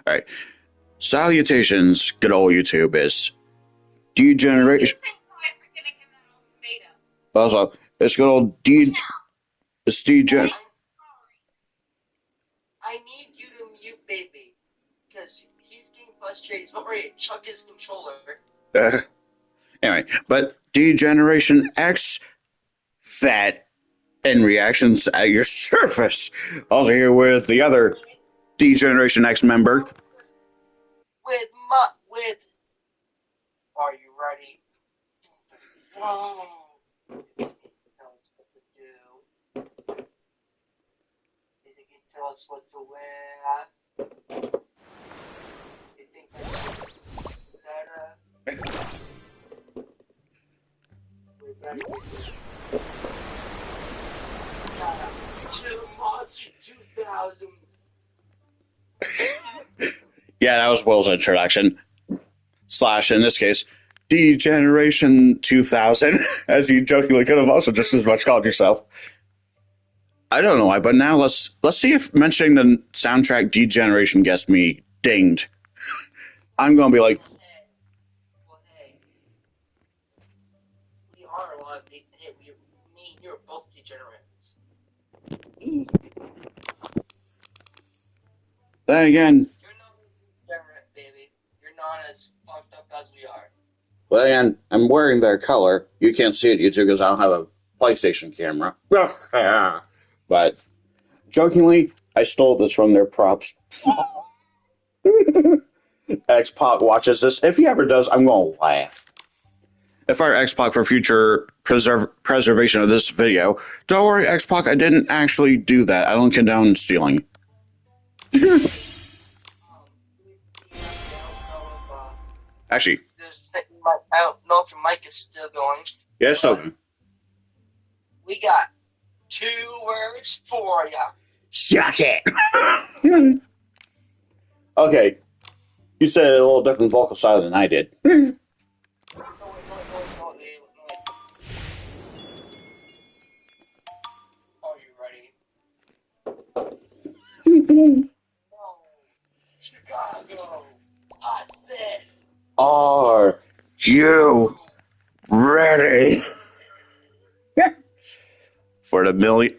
Alright. Salutations, good old YouTube is degeneration. Also, it's good old it's degen. I need you to mute baby, because he's getting frustrated. He's about ready to chuck his controller. Anyway, but Degeneration X, fat, and reactions at your surface. Also here with the other Degeneration X member. With, are you ready? Oh. Tell us what to do. You think you tell us what to wear? You think that's we're ready. Monster 2000. Yeah, that was Will's introduction. Slash, in this case, Degeneration 2000, as you jokingly could have also just as much called yourself. I don't know why, but now let's see if mentioning the soundtrack Degeneration gets me dinged. I'm gonna be like, Hey. We are a lot of me and you are both degenerates. then again, You're not degenerate, baby. You're not as fucked up as we are. well, again, I'm wearing their color. You can't see it, YouTube, because I don't have a PlayStation camera. But jokingly, I stole this from their props. X-Pac watches this. If he ever does, I'm going to laugh. If I were X-Pac for future preservation of this video, don't worry, X-Pac, I didn't actually do that. I don't condone stealing. Actually, I don't know if your mic is still going. yeah, it's still going. We got 2 words for ya. Suck it! Okay, you said a little different vocal style than I did. No, wait. Are you ready? No. Chicago. I said. Are you ready? For the millions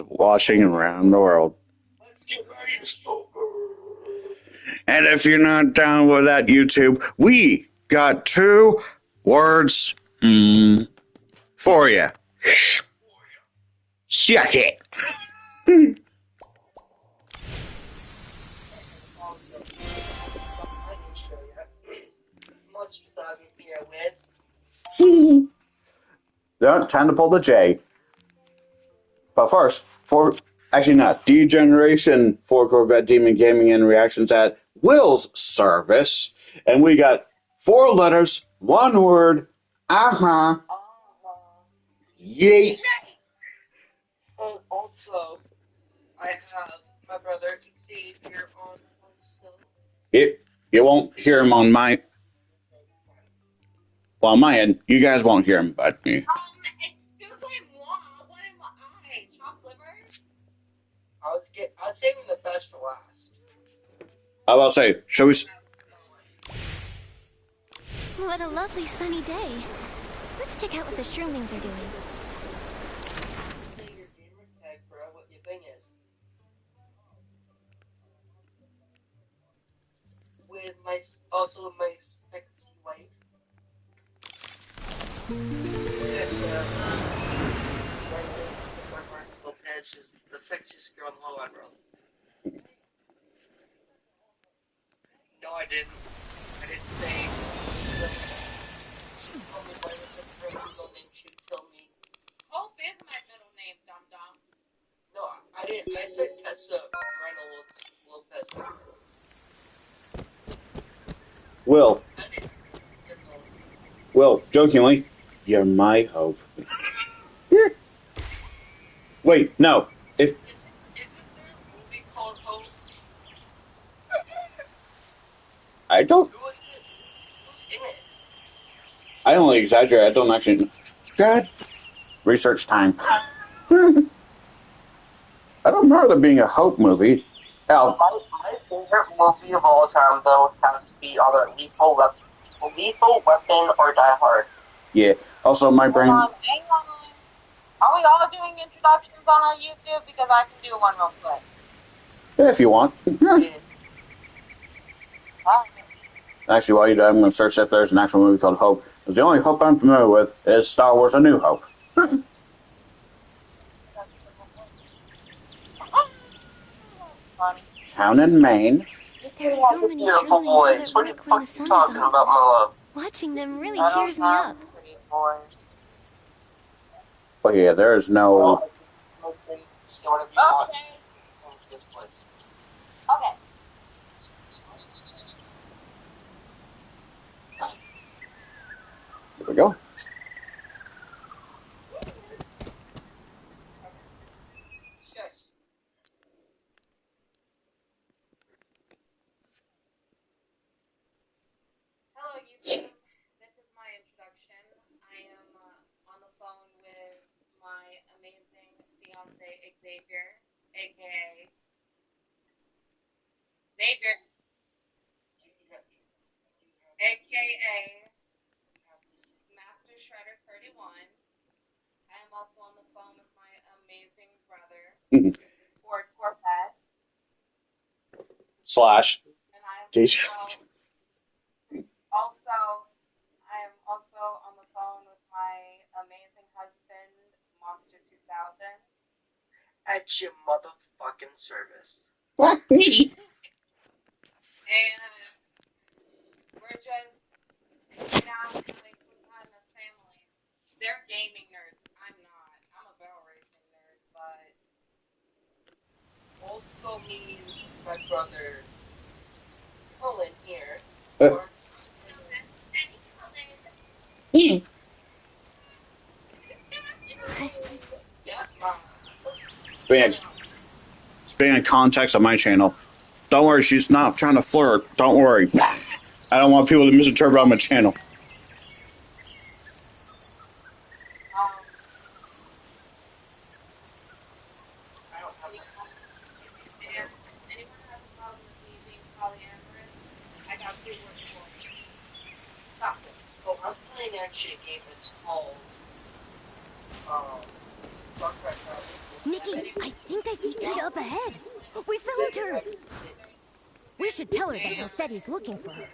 watching around the world. Let's get ready to smoke. And if you're not down with that, YouTube, we got 2 words for you. Suck it. Yeah, time to pull the J. But first, actually not, Degeneration for Corvette Demon Gaming and reactions at Will's service. And we got 4 letters, 1 word, Yeet. And also, I have my brother Steve here on also. You won't hear him on my... Well, on my end, you guys won't hear him, but me. I was saving the best for last. I will say, shall we... What a lovely sunny day. Let's check out what the shroomlings are doing. Say your gamer tag, bro, what your thing is. With my sexy wife. Yes, Lopez is the sexiest girl in the whole wide world. No, I didn't. I didn't say. She told me by the middle name. She told me. Hope is my middle name, dum dum. No, I didn't. I said Tessa Reynolds Lopez. Will, jokingly, you're my hope. Wait, no. Isn't there a movie called Hope? I don't... Who's in it? I only exaggerate. I don't actually... God. Research time. I don't remember there being a Hope movie. Oh, My favorite movie of all time, though, has to be either Lethal Weapon or Die Hard. yeah. Also, my brain. Hang on. Are we all doing introductions on our YouTube? Because I can do one real quick. Yeah, if you want. Yeah. Actually, while you do, I'm going to search if there's an actual movie called Hope. Because the only Hope I'm familiar with is Star Wars: A New Hope. Town in Maine. There are so many Beautiful shroomlings out boys. at What are you work when the fucking sun is talking up. about, my love? Watching them really I don't cheers me have up. pretty boys. But yeah, there is no. See whatever you want. Okay. Here we go. Shush. Hello, YouTube. This is my introduction. I am on the phone with my amazing fiance, Xavier, aka Xavier, aka Master Shredder 31. I am also on the phone with my amazing brother, Ford Corvette, Slash. and I am DJ. also I am also on the phone with my amazing husband, Monster 2000. At your motherfucking service. What? And we're just hanging out, having some time as family. They're gaming nerds. I'm not. I'm a barrel racing nerd, but Also means my brother Cullen here. Uh, Yes, Mom. Speaking of context on my channel, don't worry, she's not trying to flirt. Don't worry. I don't want people to misinterpret on my channel. I don't have that. if anyone has a problem with me being polyamorous, I got two words for it. Stop it. Oh, I'm playing actually a game that's called Far Cry 5. Nikki, I think I see Ida up ahead. We found her. We should tell her that he said he's looking for her.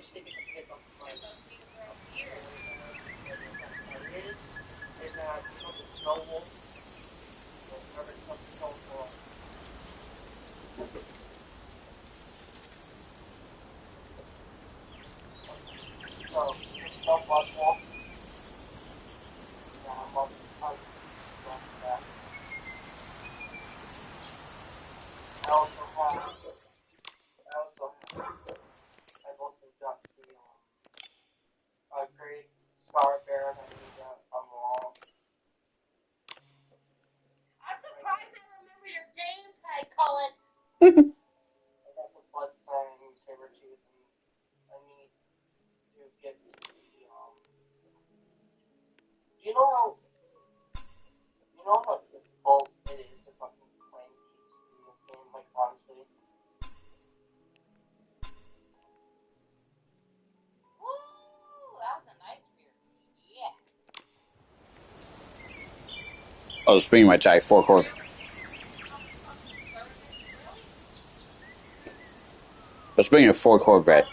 So, it's no blood wolf. I also I've also got the great Scar Bear that we got on the wall. I'm surprised I remember your game tag, Cullen. I got the Blood Fang Saber Tooth, and I need to get the you know how difficult it is to fucking claim peace in this game, like honestly. Ooh, that was a nice beer. Yeah. Oh, speaking of my tag, 4-course. But speaking of 4-Corvette.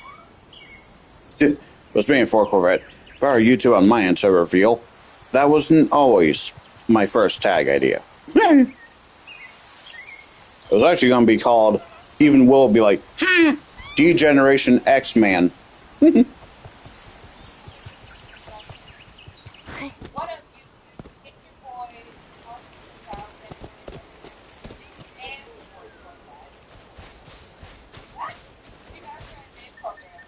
But speaking of 4-Corvette, for our YouTube on my end to reveal, that wasn't always my first tag idea. It was actually going to be called, even Will be like, D-Generation X-Man. What up, YouTube? It's your boy, Monster 2000, and Ford Corvette. You guys are in this program.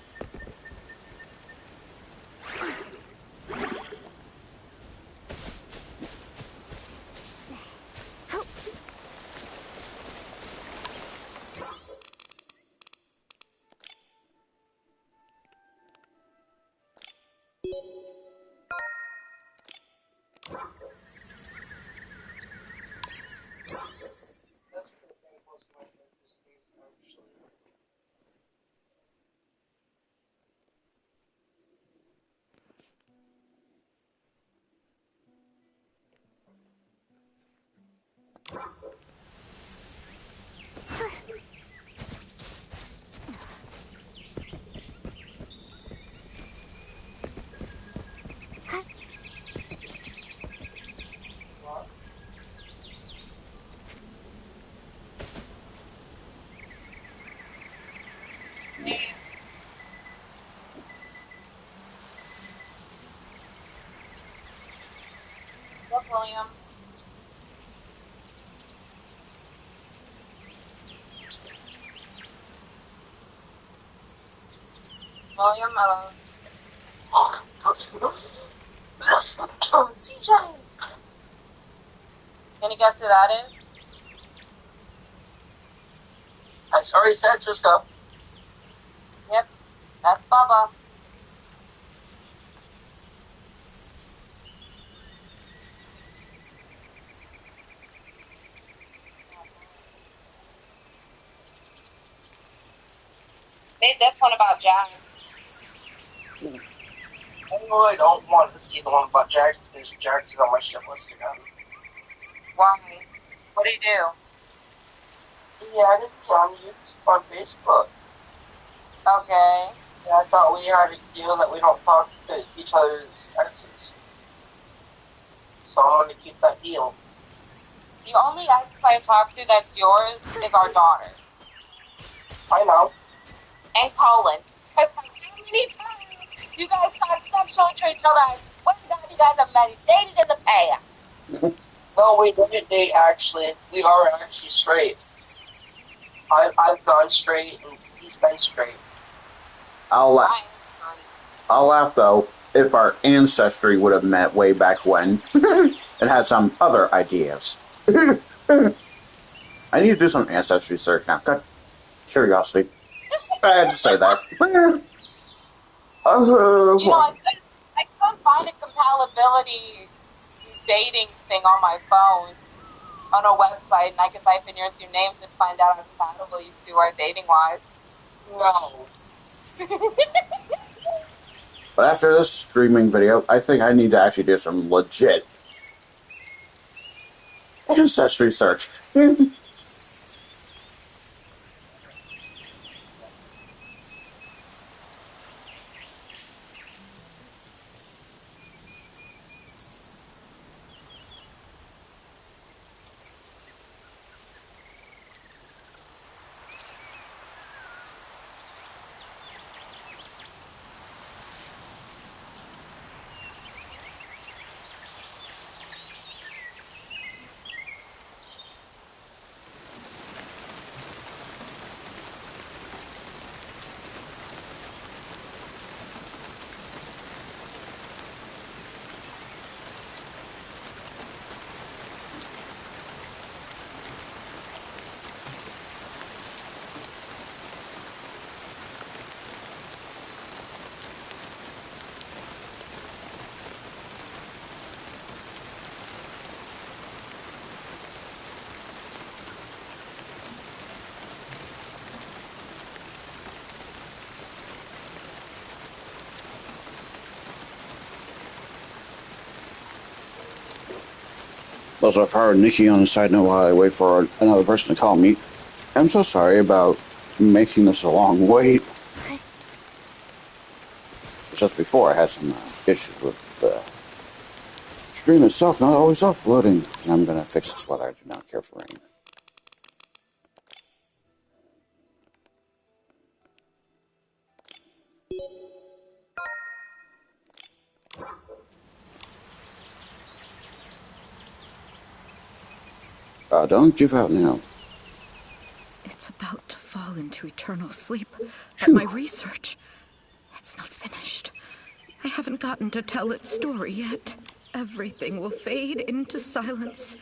William? William, hello. CJ! Can you guess who that is? I already said Cisco. Yep, that's Bubba. Made this one about Jack. I really don't want to see the one about Jax because Jax is on my shit list again. Why? What do you do? He added me on Facebook. Okay. And I thought we had a deal that we don't talk to each other's exes. So I'm going to keep that deal. The only ex I talk to that's yours is our daughter. I know. And Colin. Because like, how many times you guys had sexual to each other? I swear to God, you guys have met, dated in the past. No, we didn't date actually. We are actually straight. I've gone straight and he's been straight. I'll laugh though if our ancestry would have met way back when and had some other ideas. I need to do some ancestry search now. God, curiosity. I had to say that. You know, I couldn't find a compatibility dating thing on my phone on a website, and I could type in your two names and find out how compatible you two are dating-wise. No. But after this streaming video, I think I need to actually do some legit ancestry search. Also, if I heard Nikki on the side note while I wait for another person to call me, I'm so sorry about making this a long wait. Just before I had some issues with the stream itself not always uploading, and I'm gonna fix this whether I do not care for rain. Don't give out now. It's about to fall into eternal sleep, but my research, it's not finished. I haven't gotten to tell its story yet. Everything will fade into silence.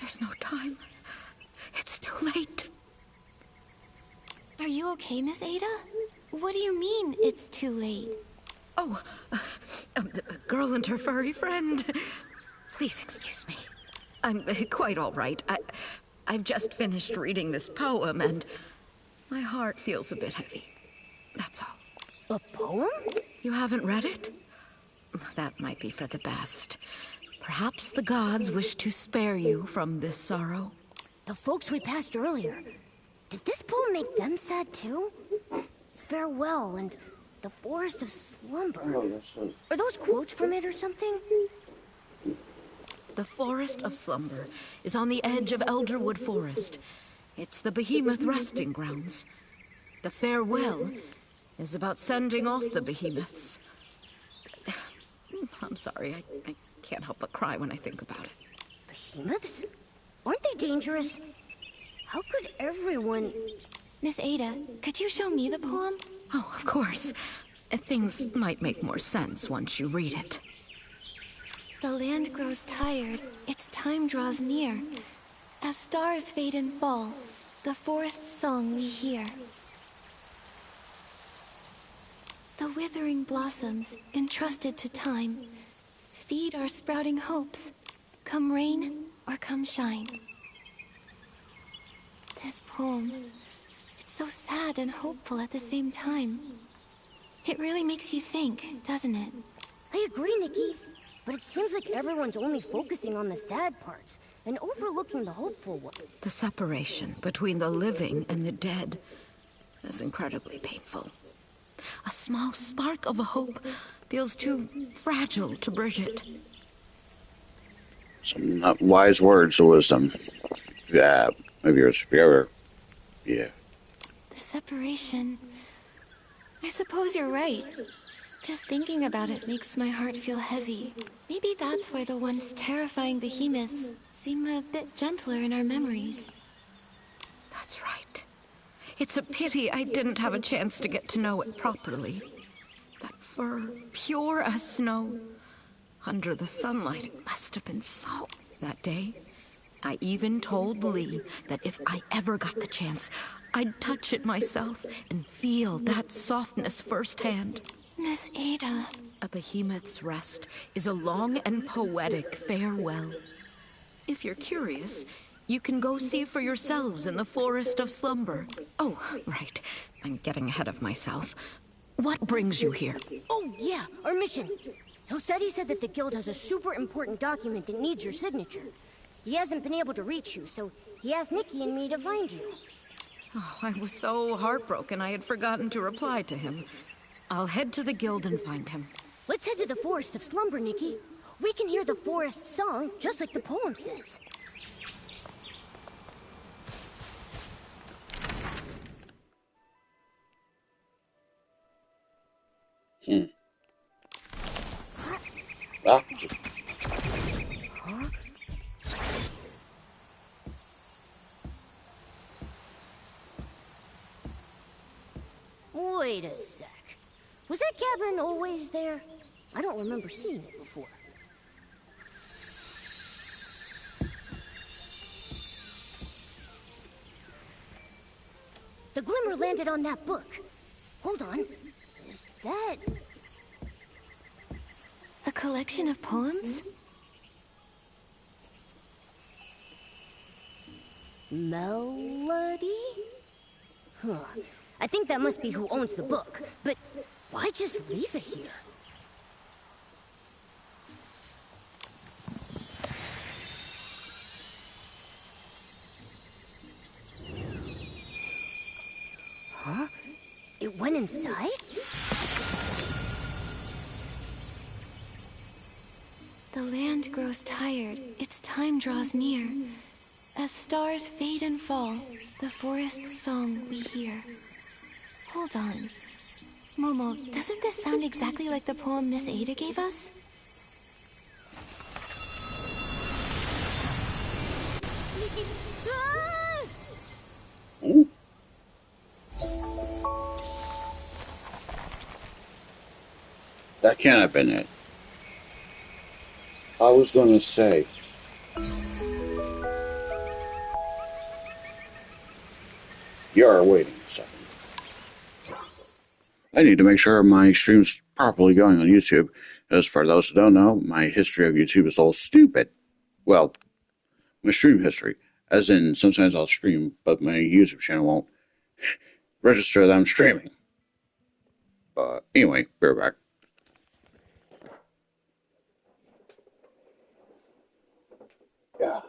There's no time. It's too late. Are you okay, Miss Ada? What do you mean, it's too late? Oh, the girl and her furry friend. Please excuse me. I'm quite all right. I've just finished reading this poem, and my heart feels a bit heavy. That's all. A poem? You haven't read it? That might be for the best. Perhaps the gods wish to spare you from this sorrow. The folks we passed earlier. Did this poem make them sad too? Farewell and the forest of slumber. Are those quotes from it or something? The Forest of Slumber is on the edge of Elderwood Forest. It's the behemoth resting grounds. The farewell is about sending off the behemoths. I'm sorry, I can't help but cry when I think about it. Behemoths? Aren't they dangerous? How could everyone... Miss Ada, could you show me the poem? Oh, of course. Things might make more sense once you read it. The land grows tired, its time draws near. As stars fade and fall, the forest's song we hear. The withering blossoms, entrusted to time, feed our sprouting hopes, come rain or come shine. This poem, it's so sad and hopeful at the same time. It really makes you think, doesn't it? I agree, Nikki. But it seems like everyone's only focusing on the sad parts and overlooking the hopeful one. The separation between the living and the dead is incredibly painful. A small spark of hope feels too fragile to bridge it. Some not wise words of wisdom. Yeah, maybe yours forever. Yeah. The separation... I suppose you're right. Just thinking about it makes my heart feel heavy. Maybe that's why the once terrifying behemoths seem a bit gentler in our memories. That's right. It's a pity I didn't have a chance to get to know it properly. That fur, pure as snow. Under the sunlight, it must have been so that day. I even told Lee that if I ever got the chance, I'd touch it myself and feel that softness firsthand. Miss Ada... A behemoth's rest is a long and poetic farewell. If you're curious, you can go see for yourselves in the Forest of Slumber. Oh, right. I'm getting ahead of myself. What brings you here? Oh, yeah, our mission. He said that the guild has a super important document that needs your signature. He hasn't been able to reach you, so he asked Nikki and me to find you. Oh, I was so heartbroken I had forgotten to reply to him. I'll head to the guild and find him. Let's head to the Forest of Slumber, Nikki. We can hear the forest song, just like the poem says. Ah. Huh? Wait a sec. Was that cabin always there? I don't remember seeing it before. The glimmer landed on that book. Hold on. Is that... A collection of poems? Melody? Huh. I think that must be who owns the book, but why just leave it here? Huh? It went inside? The land grows tired, its time draws near. As stars fade and fall, the forest's song we hear. Hold on. Momo, doesn't this sound exactly like the poem Miss Ada gave us? Ooh. That can't have been it. I was gonna say. You're waiting a second. I need to make sure my stream's properly going on YouTube. As for those who don't know, my history of YouTube is all stupid. Well, my stream history. As in, sometimes I'll stream, but my YouTube channel won't register that I'm streaming. But anyway, we're back. Yeah.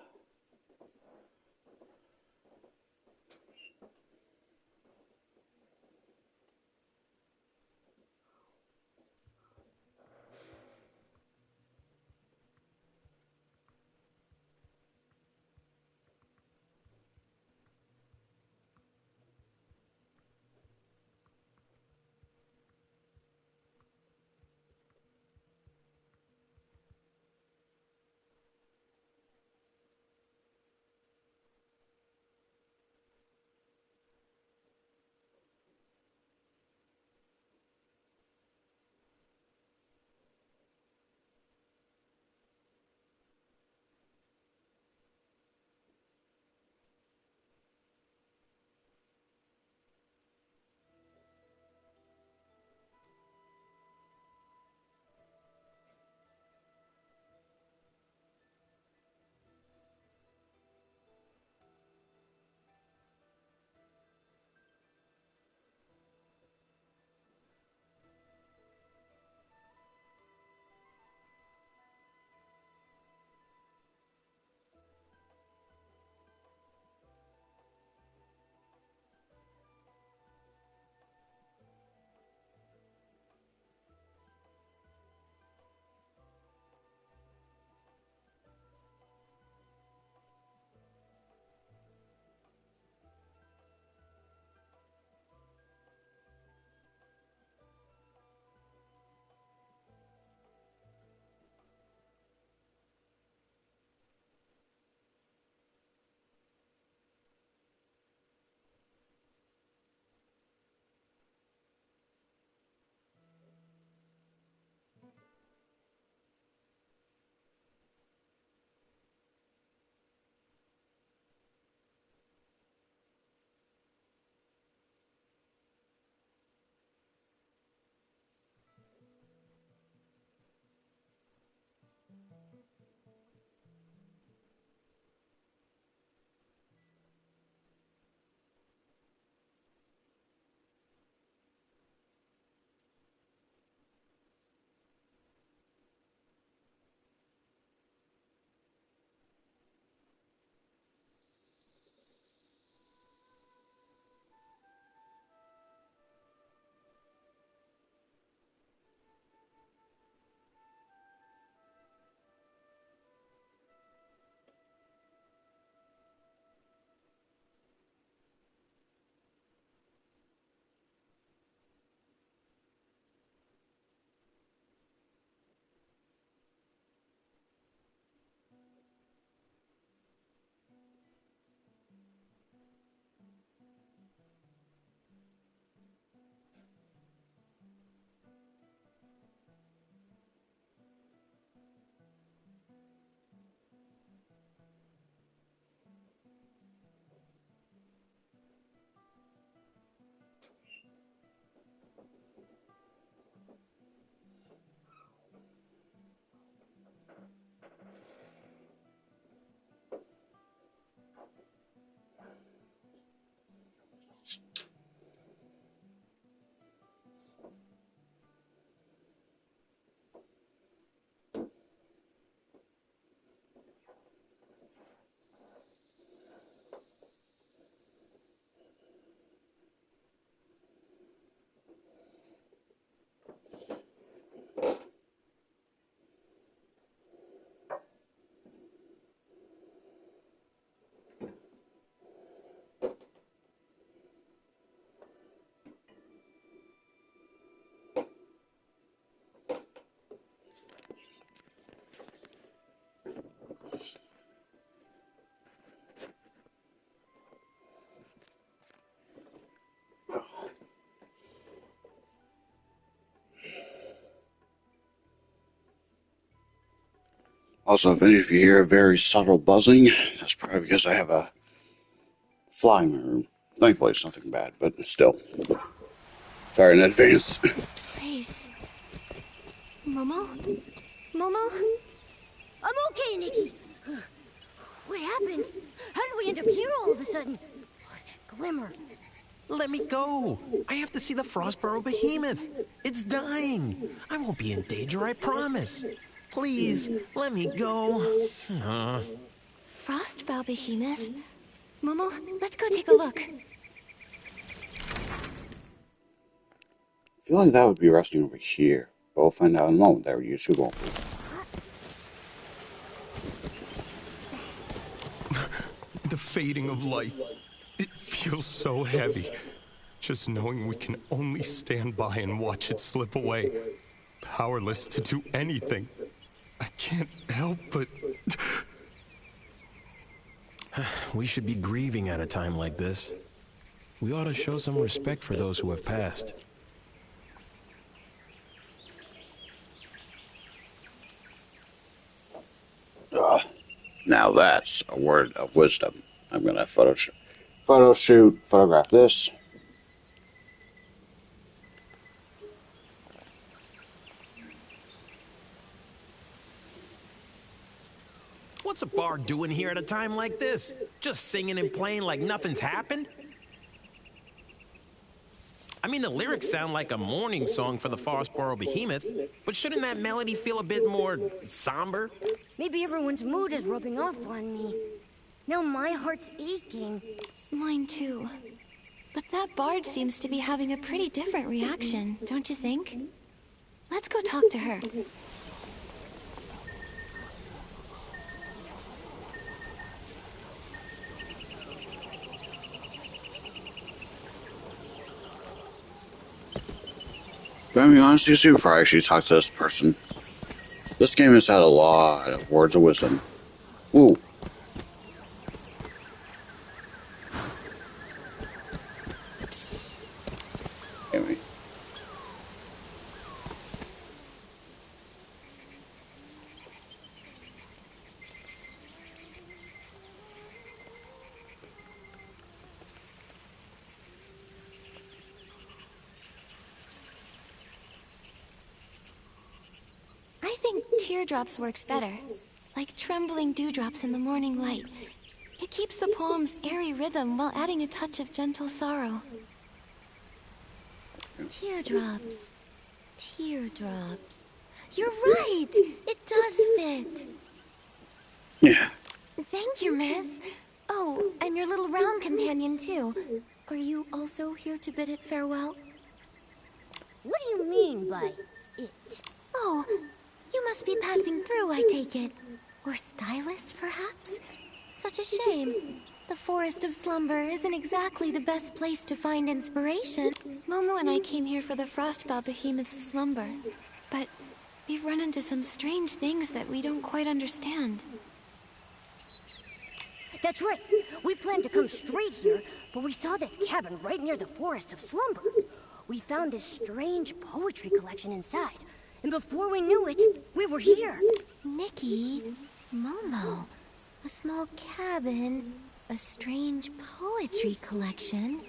Also, if any of you hear a very subtle buzzing, that's probably because I have a fly in my room. Thankfully, it's nothing bad, but still. Sorry in advance. This place. Momo? Momo? I'm okay, Nikki. What happened? How did we end up here all of a sudden? Oh, that glimmer. Let me go. I have to see the Frostborough behemoth. It's dying. I won't be in danger, I promise. Please, let me go. Frostbow behemoth? Momo, let's go take a look. I feel like that would be resting over here, but we'll find out in a moment that YouTube won't be. The fading of life. It feels so heavy. Just knowing we can only stand by and watch it slip away. Powerless to do anything. I can't help but... We should be grieving at a time like this. We ought to show some respect for those who have passed. Now that's a word of wisdom. I'm going to photograph this. What's a bard doing here at a time like this? Just singing and playing like nothing's happened? I mean, the lyrics sound like a mourning song for the Frostborough behemoth, but shouldn't that melody feel a bit more somber? Maybe everyone's mood is rubbing off on me. Now my heart's aching. Mine too. But that bard seems to be having a pretty different reaction, don't you think? Let's go talk to her. If I'm being honest with you, before I actually talk to this person, this game has had a lot of words of wisdom. Ooh. Anyway. I think teardrops works better. Like trembling dewdrops in the morning light. It keeps the poem's airy rhythm while adding a touch of gentle sorrow. Teardrops. Teardrops. You're right! It does fit. Yeah. Thank you, miss. Oh, and your little round companion, too. Are you also here to bid it farewell? What do you mean by it? Oh, you must be passing through, I take it. Or stylist, perhaps? Such a shame. The Forest of Slumber isn't exactly the best place to find inspiration. Momo and I came here for the Frostbow behemoth's slumber. But we've run into some strange things that we don't quite understand. That's right. We planned to come straight here, but we saw this cabin right near the Forest of Slumber. We found this strange poetry collection inside, and before we knew it, we were here. Nikki, Momo, a small cabin, a strange poetry collection.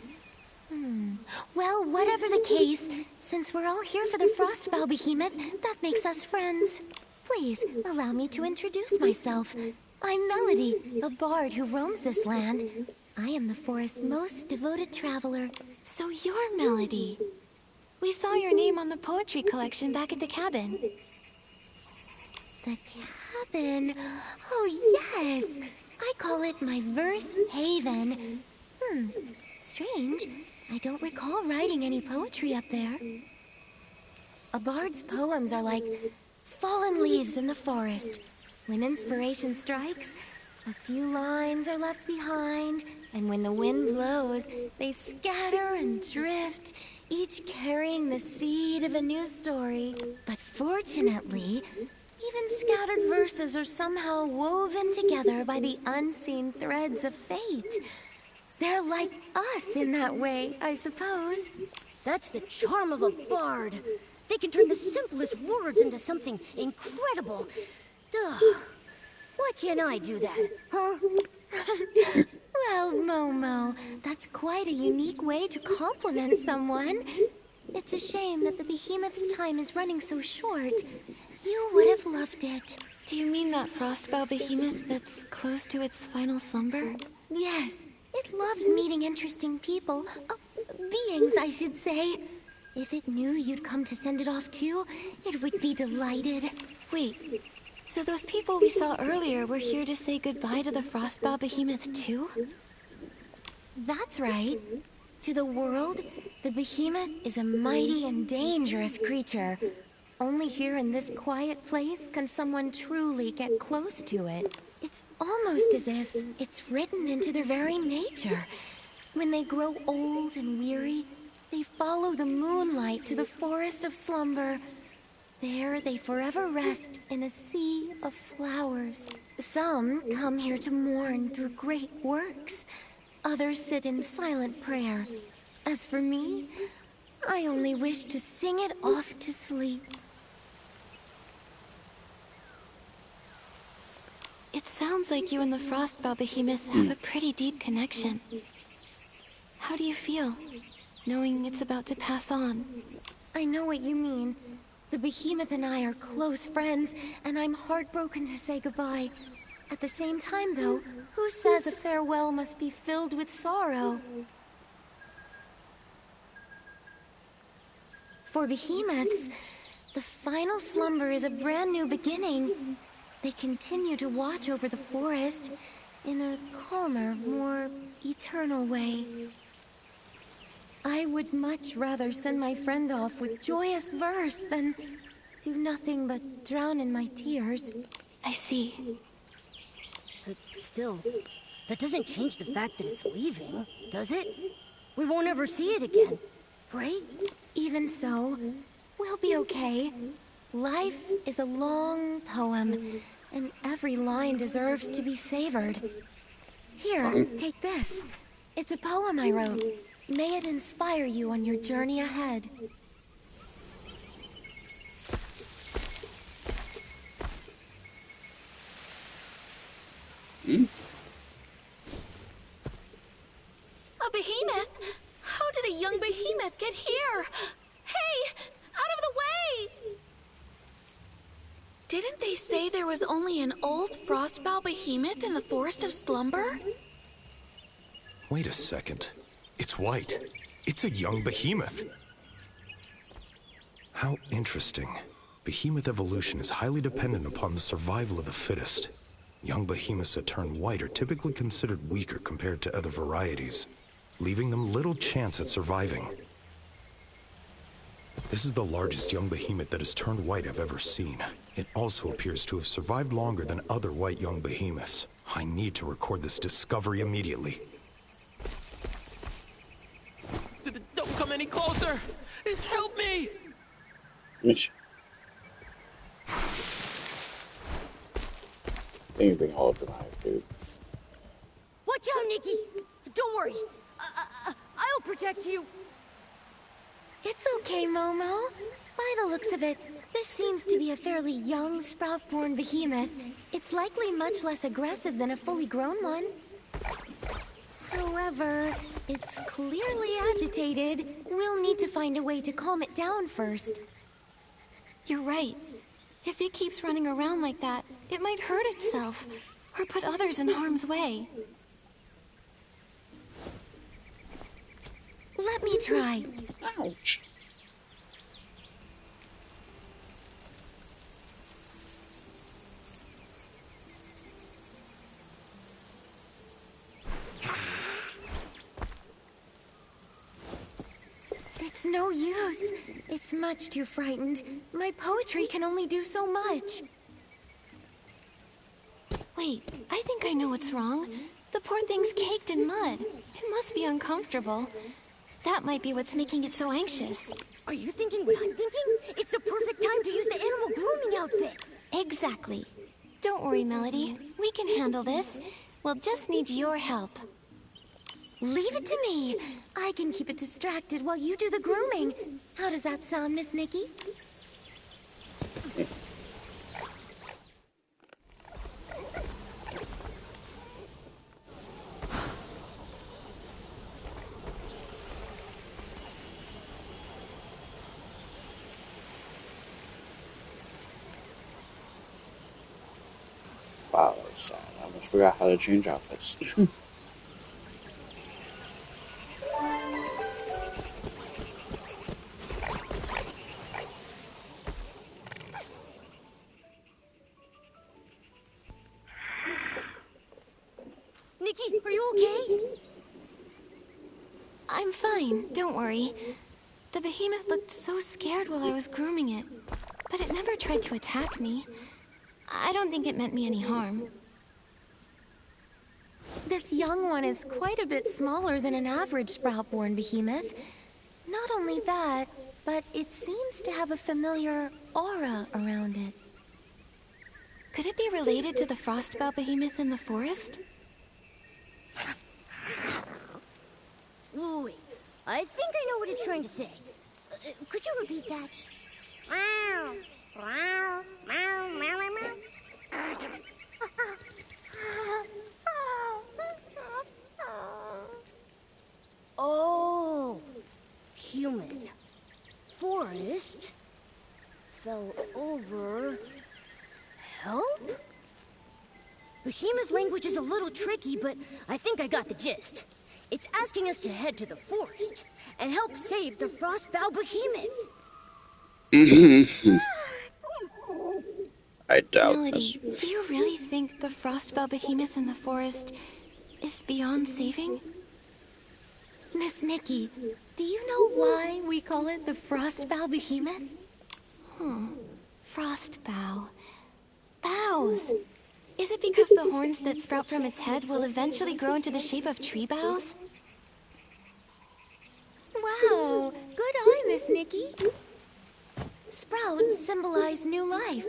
Well, whatever the case, since we're all here for the Frostbow behemoth, that makes us friends. Please, allow me to introduce myself. I'm Melody, a bard who roams this land. I am the forest's most devoted traveler, so you're Melody. We saw your name on the poetry collection back at the cabin. The cabin? Oh, yes! I call it my verse haven. Strange. I don't recall writing any poetry up there. A bard's poems are like fallen leaves in the forest. When inspiration strikes, a few lines are left behind, and when the wind blows, they scatter and drift, each carrying the seed of a new story. But fortunately, even scattered verses are somehow woven together by the unseen threads of fate. They're like us in that way, I suppose. That's the charm of a bard. They can turn the simplest words into something incredible. Ugh. Why can't I do that, huh? Well, Momo, that's quite a unique way to compliment someone. It's a shame that the behemoth's time is running so short. You would have loved it. Do you mean that frostbow behemoth that's close to its final slumber? Yes, it loves meeting interesting people. Beings, I should say. If it knew you'd come to send it off too, it would be delighted. Wait, so those people we saw earlier were here to say goodbye to the frostbow behemoth too? That's right. To the world, the behemoth is a mighty and dangerous creature. Only here in this quiet place can someone truly get close to it. It's almost as if it's written into their very nature. When they grow old and weary, they follow the moonlight to the forest of slumber. There they forever rest in a sea of flowers. Some come here to mourn through great works. Others sit in silent prayer. As for me, I only wish to sing it off to sleep. It sounds like you and the frostbow behemoth have a pretty deep connection. How do you feel, knowing it's about to pass on? I know what you mean. The behemoth and I are close friends, and I'm heartbroken to say goodbye. At the same time, though, who says a farewell must be filled with sorrow? For behemoths, the final slumber is a brand new beginning. They continue to watch over the forest in a calmer, more eternal way. I would much rather send my friend off with joyous verse than do nothing but drown in my tears. I see. But still, that doesn't change the fact that it's leaving, does it? We won't ever see it again, right? Even so, we'll be okay. Life is a long poem, and every line deserves to be savored. Here, take this. It's a poem I wrote. May it inspire you on your journey ahead. A behemoth? How did a young behemoth get here? Hey! Out of the way! Didn't they say there was only an old frostbow behemoth in the Forest of Slumber? Wait a second. It's white. It's a young behemoth. How interesting. Behemoth evolution is highly dependent upon the survival of the fittest. Young behemoths that turn white are typically considered weaker compared to other varieties, leaving them little chance at surviving. This is the largest young behemoth that has turned white I've ever seen. It also appears to have survived longer than other white young behemoths. I need to record this discovery immediately. Don't come any closer! Help me! Anything all of the knife, dude. Watch out, Nikki! Don't worry. I'll protect you. It's okay, Momo. By the looks of it, this seems to be a fairly young, sprout-born behemoth. It's likely much less aggressive than a fully grown one. However, it's clearly agitated. We'll need to find a way to calm it down first. You're right. If it keeps running around like that, it might hurt itself, or put others in harm's way. Let me try. Ouch. It's no use. It's much too frightened. My poetry can only do so much. Wait, I think I know what's wrong. The poor thing's caked in mud. It must be uncomfortable. That might be what's making it so anxious. Are you thinking what I'm thinking? It's the perfect time to use the animal grooming outfit. Exactly. Don't worry, Melody. We can handle this. We'll just need your help. Leave it to me. I can keep it distracted while you do the grooming. How does that sound, Miss Nikki? Wow, that was sad. I almost forgot how to change outfits. Nikki, are you okay? I'm fine, don't worry. The behemoth looked so scared while I was grooming it, but it never tried to attack me. I don't think it meant me any harm. This young one is quite a bit smaller than an average sprout-born behemoth. Not only that, but it seems to have a familiar aura around it. Could it be related to the frostbow behemoth in the forest? Wait, I think I know what it's trying to say. Could you repeat that? Oh, human. Forest. Fell over. Help? Behemoth language is a little tricky, but I think I got the gist. It's asking us to head to the forest and help save the frostbow behemoth. I doubt Melody, this. do you really think the frostbow behemoth in the forest is beyond saving? Miss Nikki, do you know why we call it the frostbow behemoth? Frostbow. Bows. Is it because the horns that sprout from its head will eventually grow into the shape of tree boughs? Wow, good eye, Miss Nikki. Sprouts symbolize new life.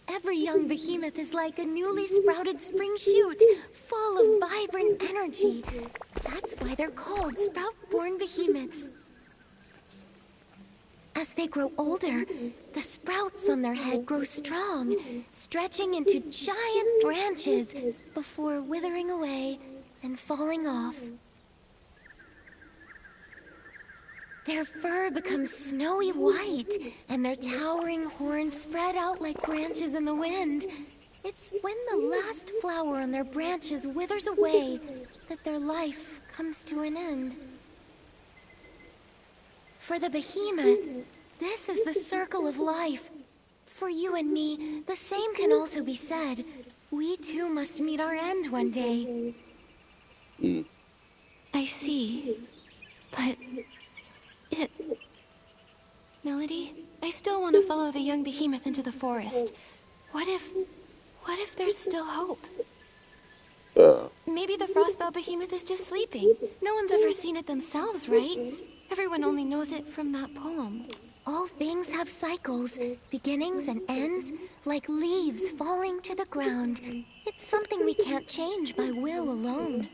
Every young behemoth is like a newly sprouted spring shoot, full of vibrant energy. That's why they're called sprout-born behemoths. As they grow older, the sprouts on their head grow strong, stretching into giant branches before withering away and falling off. Their fur becomes snowy white, and their towering horns spread out like branches in the wind. It's when the last flower on their branches withers away that their life comes to an end. For the behemoth, this is the circle of life. For you and me, the same can also be said. We too must meet our end one day. I see. But... Melody, I still want to follow the young behemoth into the forest. What if there's still hope? Maybe the frostbow behemoth is just sleeping. No one's ever seen it themselves, right? Everyone only knows it from that poem. All things have cycles, beginnings and ends, like leaves falling to the ground. It's something we can't change by will alone.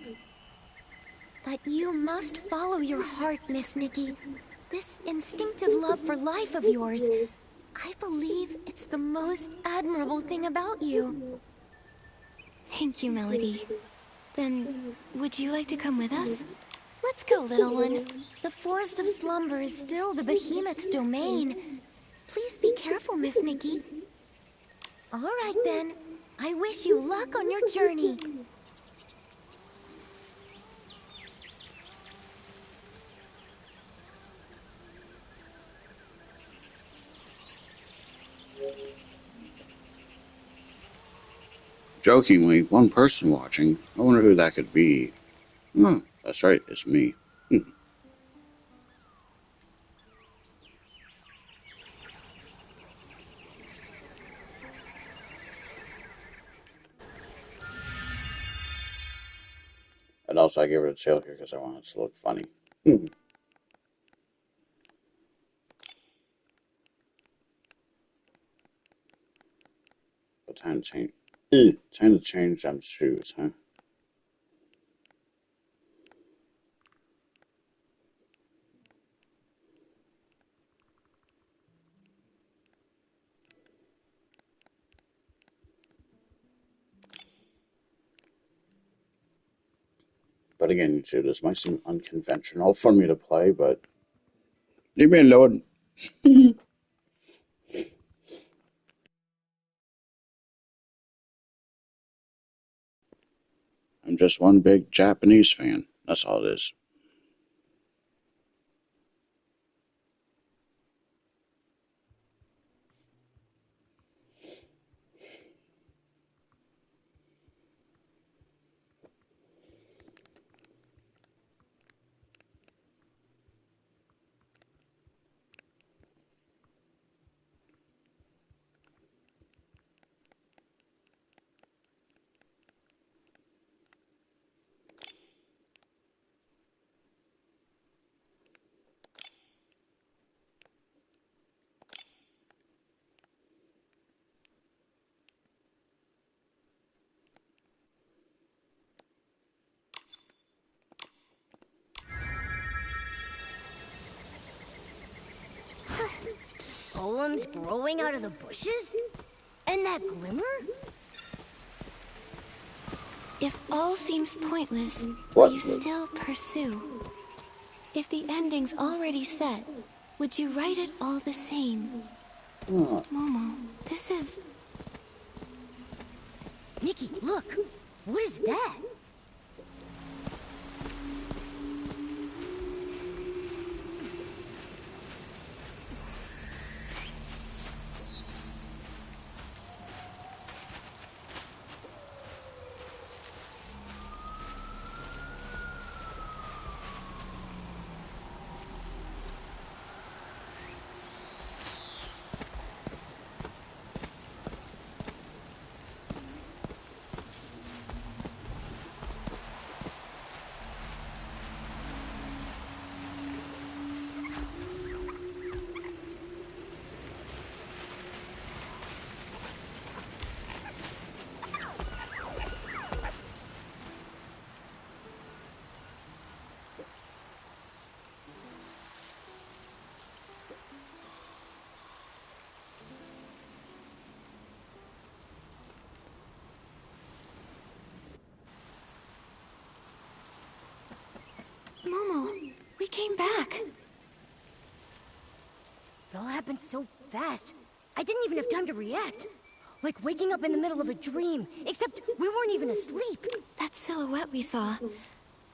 But you must follow your heart, Miss Nikki. This instinctive love for life of yours, I believe it's the most admirable thing about you. Thank you, Melody. Then, would you like to come with us? Let's go, little one. The Forest of Slumber is still the behemoth's domain. Please be careful, Miss Nikki. All right, then. I wish you luck on your journey. Jokingly, one person watching. I wonder who that could be. That's right, it's me. And also, I gave it a tail here because I want it to look funny. But time to change. Time to change them shoes, huh? But again, YouTube, this might seem unconventional for me to play, but leave me alone. I'm just one big Japanese fan. That's all it is. Poems growing out of the bushes? And that glimmer? If all seems pointless, What? will you still pursue? If the ending's already set, would you write it all the same? Momo, this is... Nikki, look! What is that? Momo, we came back. It all happened so fast. I didn't even have time to react. Like waking up in the middle of a dream, except we weren't even asleep. That silhouette we saw,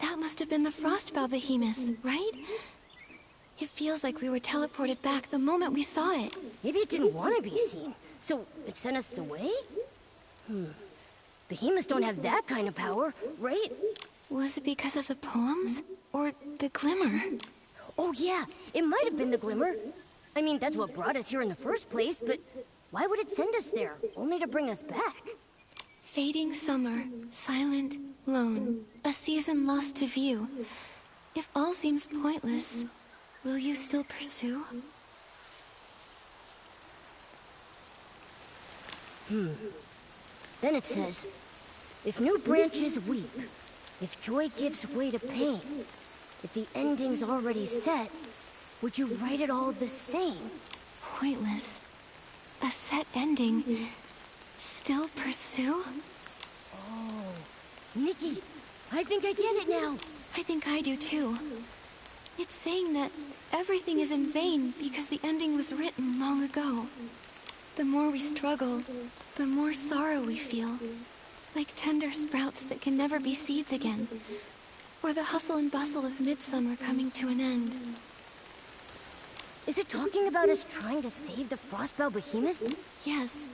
that must have been the Frostbow behemoth, right? It feels like we were teleported back the moment we saw it. Maybe it didn't want to be seen, so it sent us away? Behemoths don't have that kind of power, right? Was it because of the poems? Or the glimmer? Oh yeah, it might have been the glimmer. I mean, that's what brought us here in the first place, but why would it send us there, only to bring us back? Fading summer, silent, lone, a season lost to view. If all seems pointless, will you still pursue? Then it says, if new branches weep, if joy gives way to pain, if the ending's already set, would you write it all the same? Pointless. A set ending. Still pursue? Oh, Nikki, I think I get it now. I think I do too. It's saying that everything is in vain because the ending was written long ago. The more we struggle, the more sorrow we feel. Like tender sprouts that can never be seeds again. Or the hustle and bustle of midsummer coming to an end. Is it talking about us trying to save the Frostbow behemoth? Yes.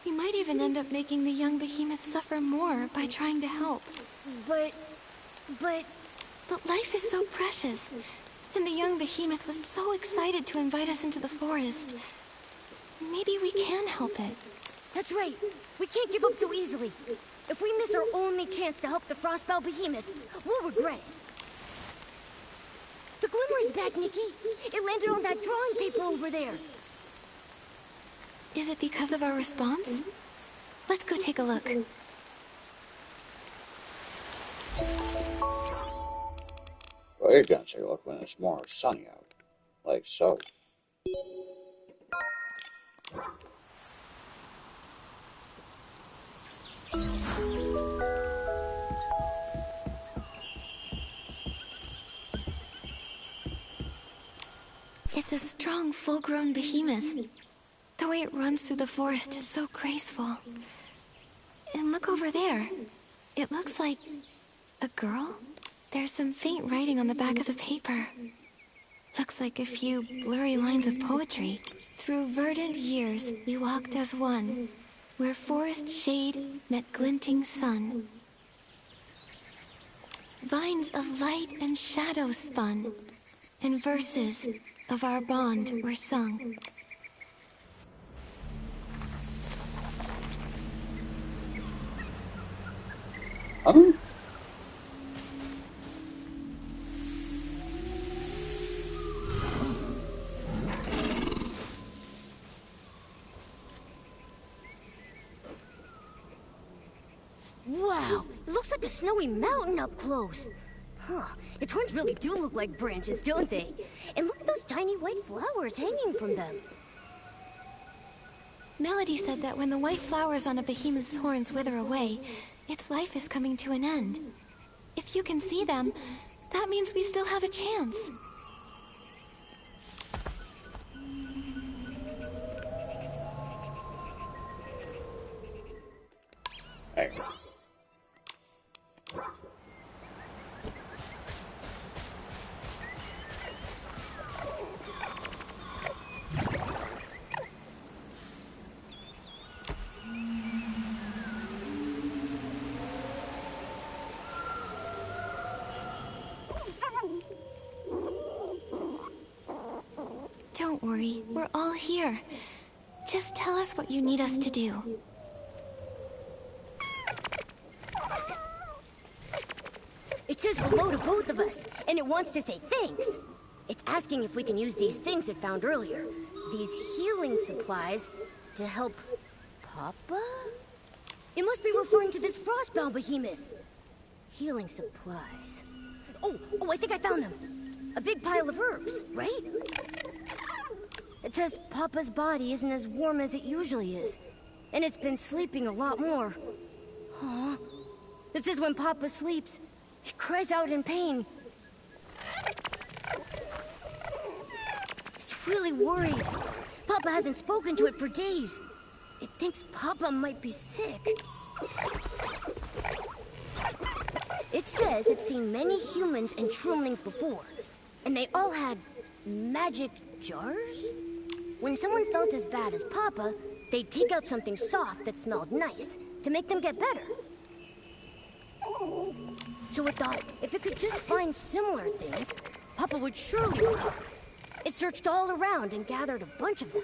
We might even end up making the young behemoth suffer more by trying to help. But life is so precious. And the young behemoth was so excited to invite us into the forest. Maybe we can help it. That's right. We can't give up so easily. If we miss our only chance to help the Frostbow behemoth, we'll regret it. The glimmer's back, Nikki. It landed on that drawing paper over there. Is it because of our response? Let's go take a look. Well, you're gonna take a look when it's more sunny out. Like so. It's a strong, full-grown behemoth. The way it runs through the forest is so graceful. And look over there. It looks like a girl? There's some faint writing on the back of the paper. Looks like a few blurry lines of poetry. Through verdant years, we walked as one, where forest shade met glinting sun. Vines of light and shadow spun, and verses of our bond were sung. Oh. Wow, it looks like a snowy mountain up close. Huh, its horns really do look like branches, don't they? And look at those tiny white flowers hanging from them. Melody said that when the white flowers on a behemoth's horns wither away, its life is coming to an end. If you can see them, that means we still have a chance. Hey. Don't worry, we're all here. Just tell us what you need us to do. It says hello to both of us, and it wants to say thanks. It's asking if we can use these things it found earlier. These healing supplies to help Papa? It must be referring to this frostbound behemoth. Healing supplies. Oh, I think I found them. A big pile of herbs, right? It says Papa's body isn't as warm as it usually is, and it's been sleeping a lot more. Huh? It says when Papa sleeps, he cries out in pain. It's really worried. Papa hasn't spoken to it for days. It thinks Papa might be sick. It says it's seen many humans and trumlings before, and they all had magic jars? When someone felt as bad as Papa, they'd take out something soft that smelled nice to make them get better. So it thought if it could just find similar things, Papa would surely recover. It searched all around and gathered a bunch of them.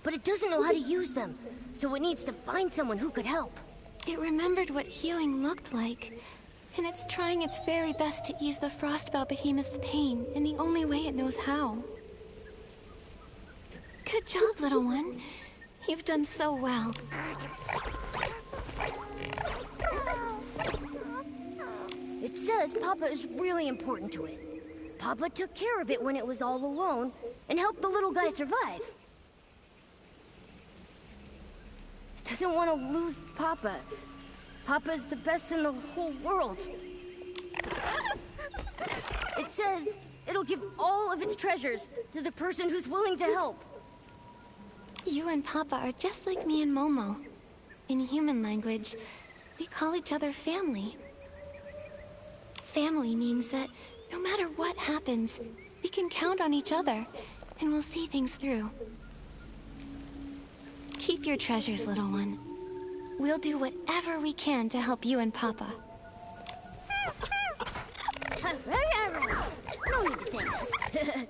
But it doesn't know how to use them, so it needs to find someone who could help. It remembered what healing looked like, and it's trying its very best to ease the Frostbow Behemoth's pain in the only way it knows how. Good job, little one. You've done so well. It says Papa is really important to it. Papa took care of it when it was all alone and helped the little guy survive. It doesn't want to lose Papa. Papa's the best in the whole world. It says it'll give all of its treasures to the person who's willing to help. You and Papa are just like me and Momo. In human language, we call each other family. Family means that no matter what happens, we can count on each other, and we'll see things through. Keep your treasures, little one. We'll do whatever we can to help you and Papa. No need to thank us.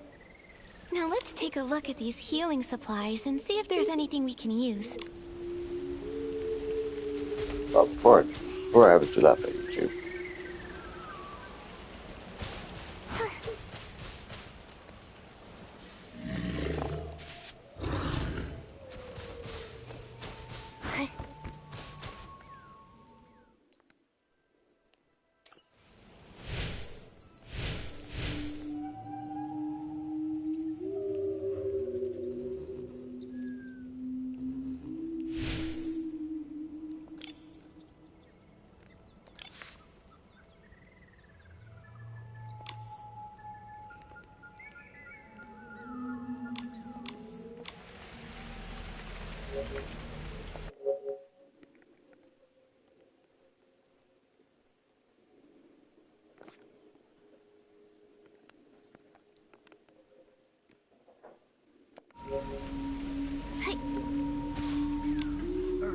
Now let's take a look at these healing supplies and see if there's anything we can use. Well, before I was to that thing, too.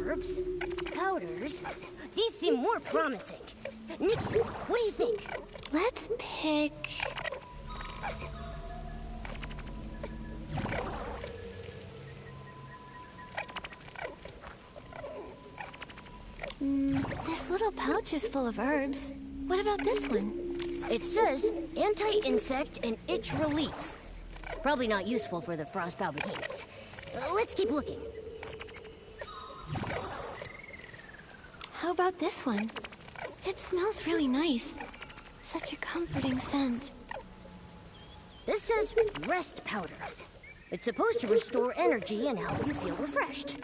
herbs, powders. These seem more promising. Nikki, what do you think? Let's pick... This little pouch is full of herbs. What about this one? It says anti-insect and itch relief. Probably not useful for the frostbow behemoth. Let's keep looking. How about this one? It smells really nice. Such a comforting scent. This says rest powder. It's supposed to restore energy and help you feel refreshed.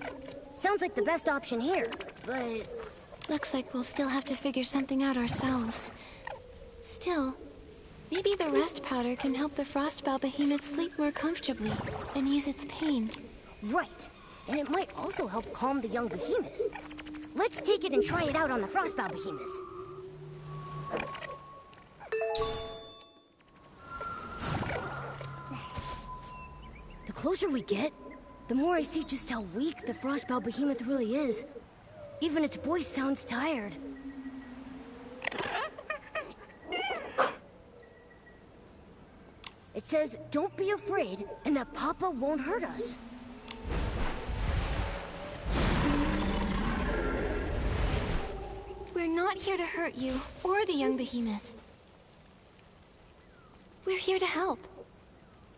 Sounds like the best option here, but... Looks like we'll still have to figure something out ourselves. Still, maybe the rest powder can help the frostbow behemoth sleep more comfortably and ease its pain. Right. And it might also help calm the young behemoth. Let's take it and try it out on the frostbow behemoth. The closer we get, the more I see just how weak the frostbow behemoth really is. Even its voice sounds tired. It says, don't be afraid, and that Papa won't hurt us. We're not here to hurt you, or the young behemoth. We're here to help.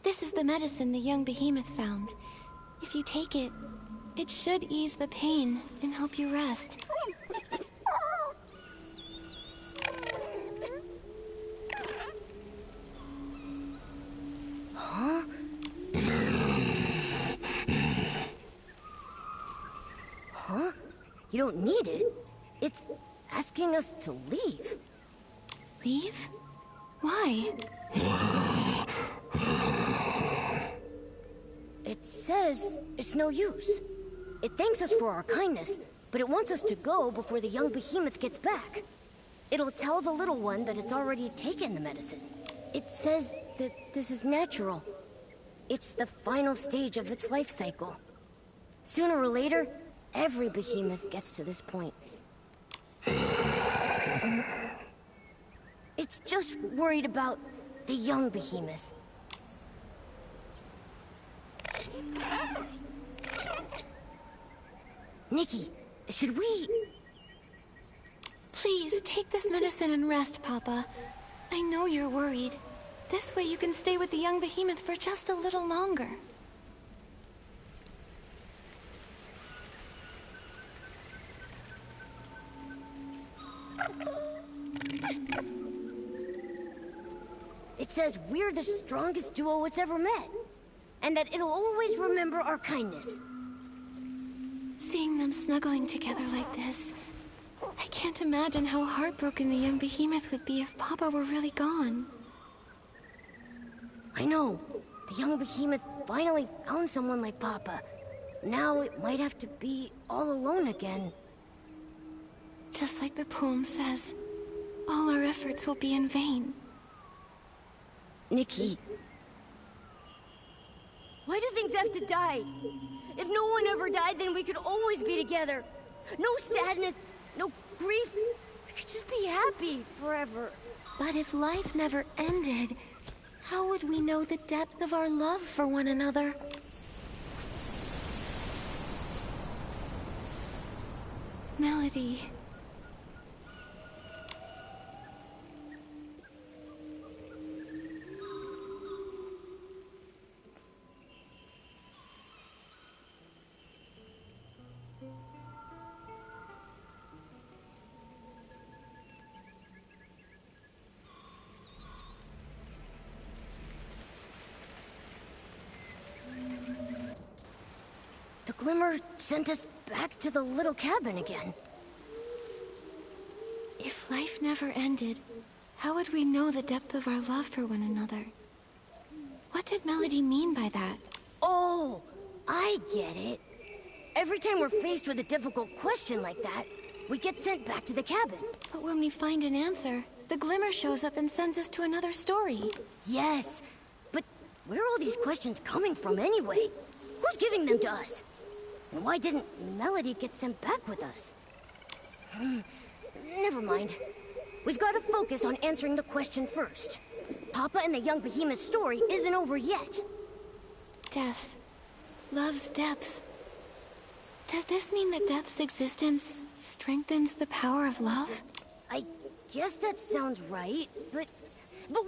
This is the medicine the young behemoth found. If you take it, it should ease the pain and help you rest. Huh? Huh? You don't need it. It's asking us to leave. Leave? Why? It says it's no use. It thanks us for our kindness, but it wants us to go before the young behemoth gets back. It'll tell the little one that it's already taken the medicine. It says that this is natural. It's the final stage of its life cycle. Sooner or later, every behemoth gets to this point. It's just worried about the young behemoth. Nikki, should we... Please, take this medicine and rest, Papa. I know you're worried. This way you can stay with the young behemoth for just a little longer. It says we're the strongest duo it's ever met. And that it'll always remember our kindness. Seeing them snuggling together like this, I can't imagine how heartbroken the young behemoth would be if Papa were really gone. I know. The young behemoth finally found someone like Papa. Now it might have to be all alone again. Just like the poem says, all our efforts will be in vain. Nikki. Why do things have to die? If no one ever died, then we could always be together. No sadness, no grief. We could just be happy forever. But if life never ended, how would we know the depth of our love for one another? Melody. The glimmer sent us back to the little cabin again. If life never ended, how would we know the depth of our love for one another? What did Melody mean by that? Oh, I get it. Every time we're faced with a difficult question like that, we get sent back to the cabin. But when we find an answer, the glimmer shows up and sends us to another story. Yes, but where are all these questions coming from anyway? Who's giving them to us? And why didn't Melody get sent back with us? Never mind. We've got to focus on answering the question first. Papa and the young behemoth story isn't over yet. Death. Love's depth. Does this mean that death's existence strengthens the power of love? I guess that sounds right, but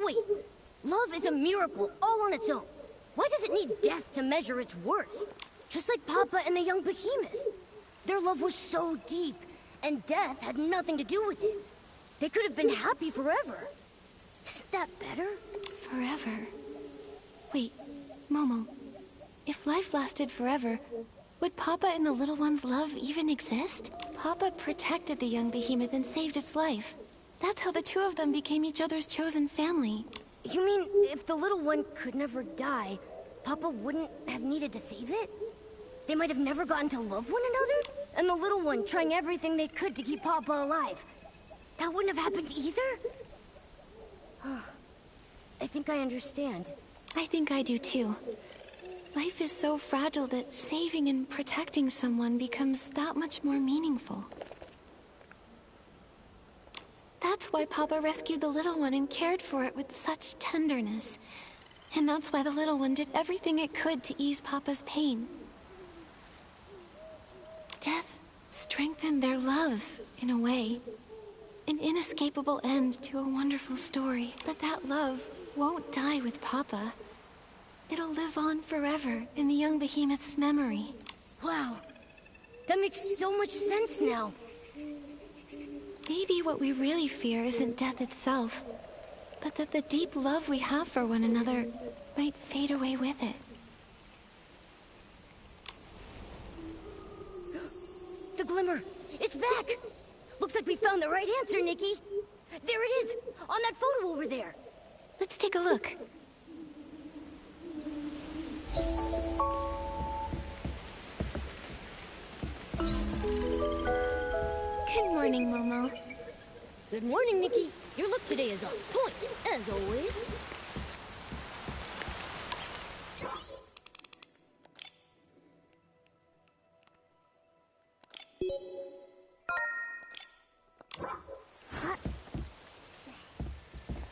wait. Love is a miracle all on its own. Why does it need death to measure its worth? Just like Papa and the young behemoth. Their love was so deep, and death had nothing to do with it. They could have been happy forever. Isn't that better? Forever? Wait, Momo. If life lasted forever, would Papa and the little one's love even exist? Papa protected the young behemoth and saved its life. That's how the two of them became each other's chosen family. You mean if the little one could never die, Papa wouldn't have needed to save it? They might have never gotten to love one another? And the little one trying everything they could to keep Papa alive. That wouldn't have happened either? I think I understand. I think I do too. Life is so fragile that saving and protecting someone becomes that much more meaningful. That's why Papa rescued the little one and cared for it with such tenderness. And that's why the little one did everything it could to ease Papa's pain. Death strengthened their love, in a way. An inescapable end to a wonderful story. But that love won't die with Papa. It'll live on forever in the young behemoth's memory. Wow. That makes so much sense now. Maybe what we really fear isn't death itself, but that the deep love we have for one another might fade away with it. The glimmer! It's back! Looks like we found the right answer, Nikki! There it is! On that photo over there! Let's take a look. Good morning, Momo. Good morning, Nikki. Your look today is on point, as always.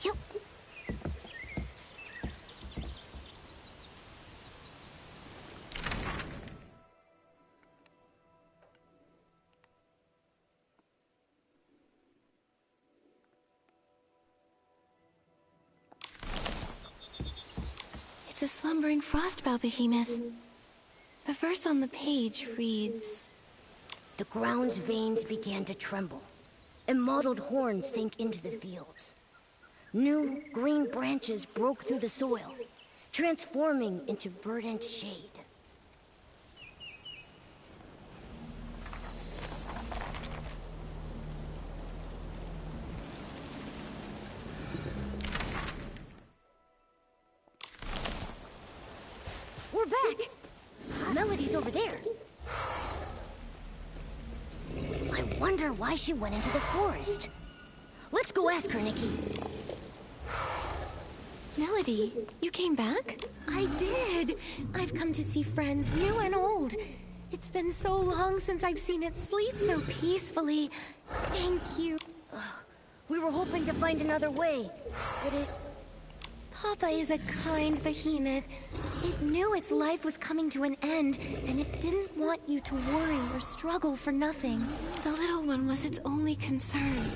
Yep. It's a slumbering frostbow behemoth. The verse on the page reads, The ground's veins began to tremble, and mottled horns sank into the fields. New green branches broke through the soil, transforming into verdant shade. We're back! Melody's over there. I wonder why she went into the forest. Let's go ask her, Nikki. Melody, you came back? I did. I've come to see friends, new and old. It's been so long since I've seen it sleep so peacefully. Thank you. We were hoping to find another way, but Papa is a kind behemoth. It knew its life was coming to an end, and it didn't want you to worry or struggle for nothing. The little one was its only concern.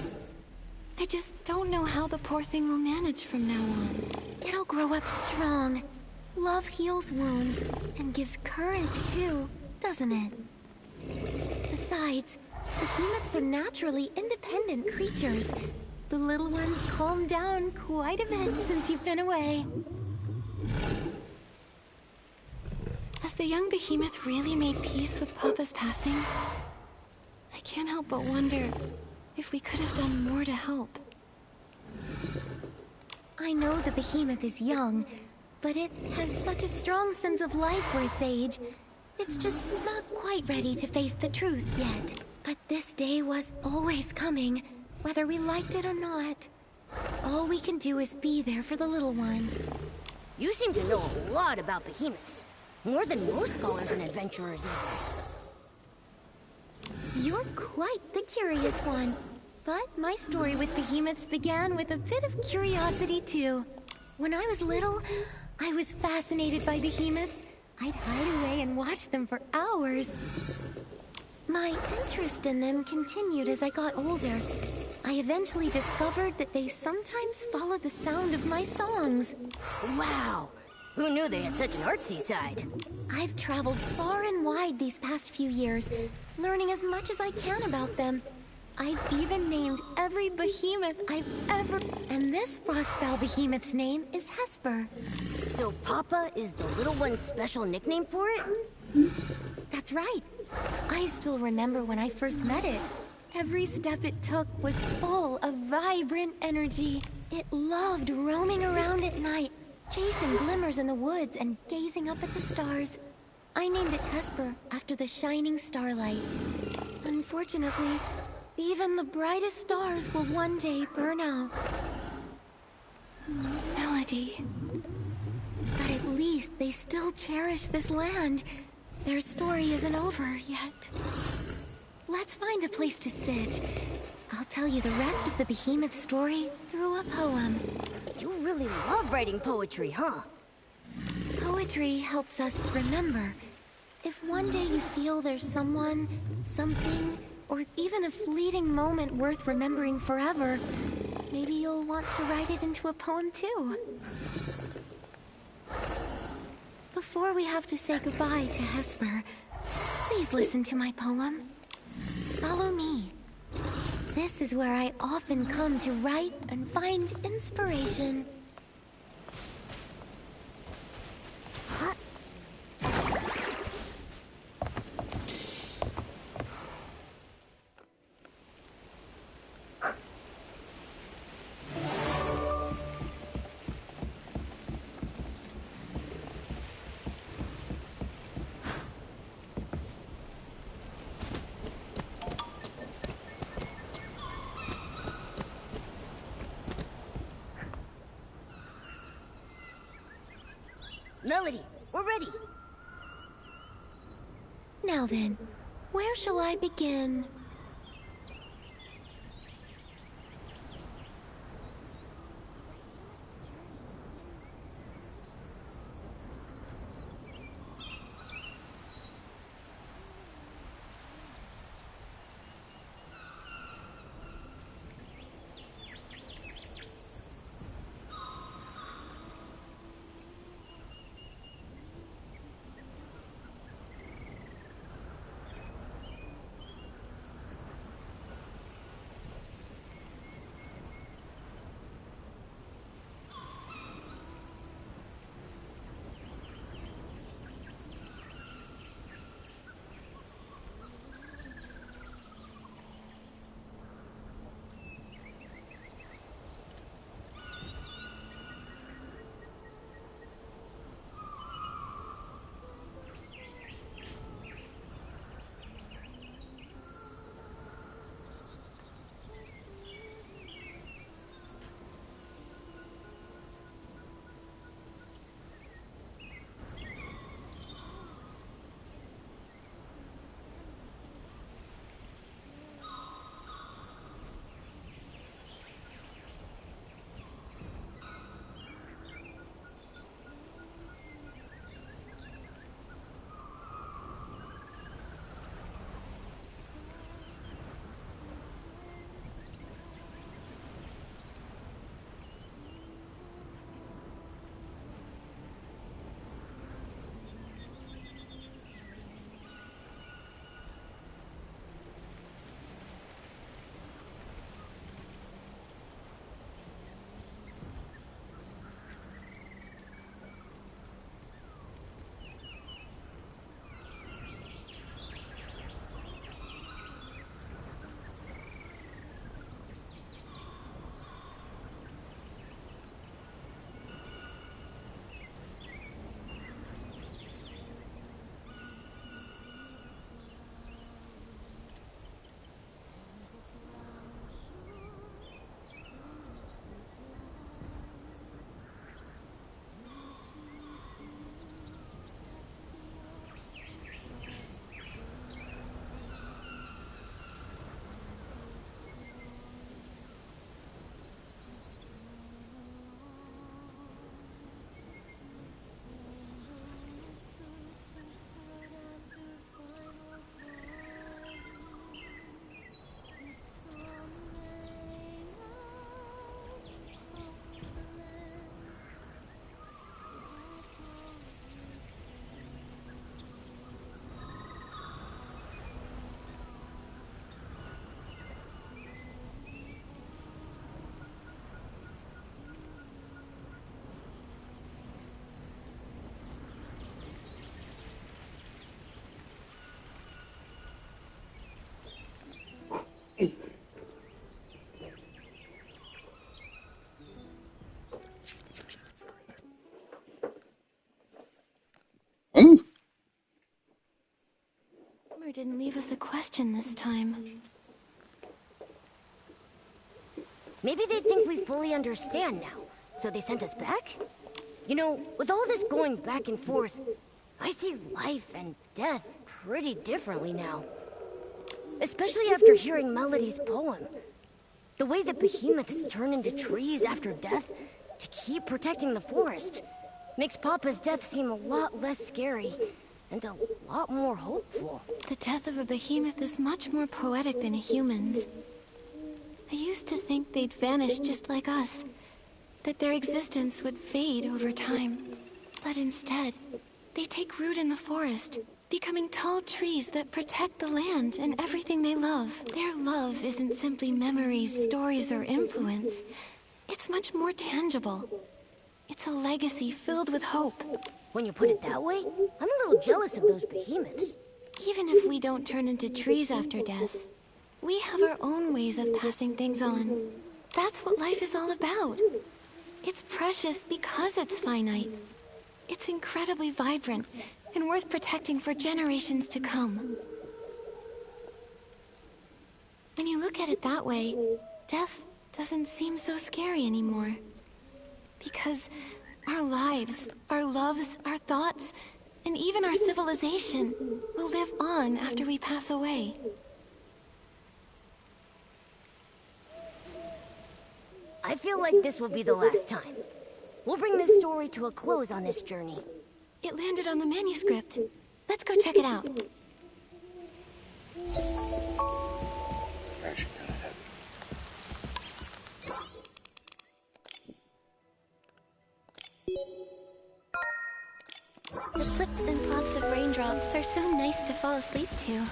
I just don't know how the poor thing will manage from now on. It'll grow up strong. Love heals wounds, and gives courage too, doesn't it? Besides, behemoths are naturally independent creatures. The little one's calmed down quite a bit since you've been away. Has the young behemoth really made peace with Papa's passing? I can't help but wonder if we could have done more to help. I know the behemoth is young, but it has such a strong sense of life for its age. It's just not quite ready to face the truth yet. But this day was always coming, whether we liked it or not. All we can do is be there for the little one. you seem to know a lot about behemoths. More than most scholars and adventurers even. You're quite the curious one. But my story with behemoths began with a bit of curiosity, too. When I was little, I was fascinated by behemoths. I'd hide away and watch them for hours. My interest in them continued as I got older. I eventually discovered that they sometimes followed the sound of my songs. Wow! Who knew they had such an artsy side? I've traveled far and wide these past few years, learning as much as I can about them. I've even named every behemoth I've ever... And this Frostbow behemoth's name is Hesper. So Papa is the little one's special nickname for it? That's right. I still remember when I first met it. Every step it took was full of vibrant energy. It loved roaming around at night, chasing glimmers in the woods and gazing up at the stars. I named it Hesper after the shining starlight. Unfortunately, even the brightest stars will one day burn out. Melody. But at least they still cherish this land. Their story isn't over yet. Let's find a place to sit. I'll tell you the rest of the behemoth story through a poem. You really love writing poetry, huh? Poetry helps us remember. If one day you feel there's someone, something, or even a fleeting moment worth remembering forever, maybe you'll want to write it into a poem too. Before we have to say goodbye to Hesper, please listen to my poem. Follow me. This is where I often come to write and find inspiration. Melody, we're ready. Now then, where shall I begin? Star didn't leave us a question this time. Maybe they think we fully understand now, so they sent us back? You know, with all this going back and forth, I see life and death pretty differently now. Especially after hearing Melody's poem. The way the behemoths turn into trees after death to keep protecting the forest makes Papa's death seem a lot less scary and a lot more hopeful. The death of a behemoth is much more poetic than a human's. I used to think they'd vanish just like us, that their existence would fade over time. But instead, they take root in the forest, becoming tall trees that protect the land and everything they love. Their love isn't simply memories, stories, or influence. It's much more tangible. It's a legacy filled with hope. When you put it that way, I'm a little jealous of those behemoths. Even if we don't turn into trees after death, we have our own ways of passing things on. That's what life is all about. It's precious because it's finite. It's incredibly vibrant and worth protecting for generations to come. When you look at it that way, death doesn't seem so scary anymore. Because our lives, our loves, our thoughts, and even our civilization will live on after we pass away. I feel like this will be the last time. We'll bring this story to a close on this journey. It landed on the manuscript. Let's go check it out. Actually, kind of heavy. The flips and flops of raindrops are so nice to fall asleep to.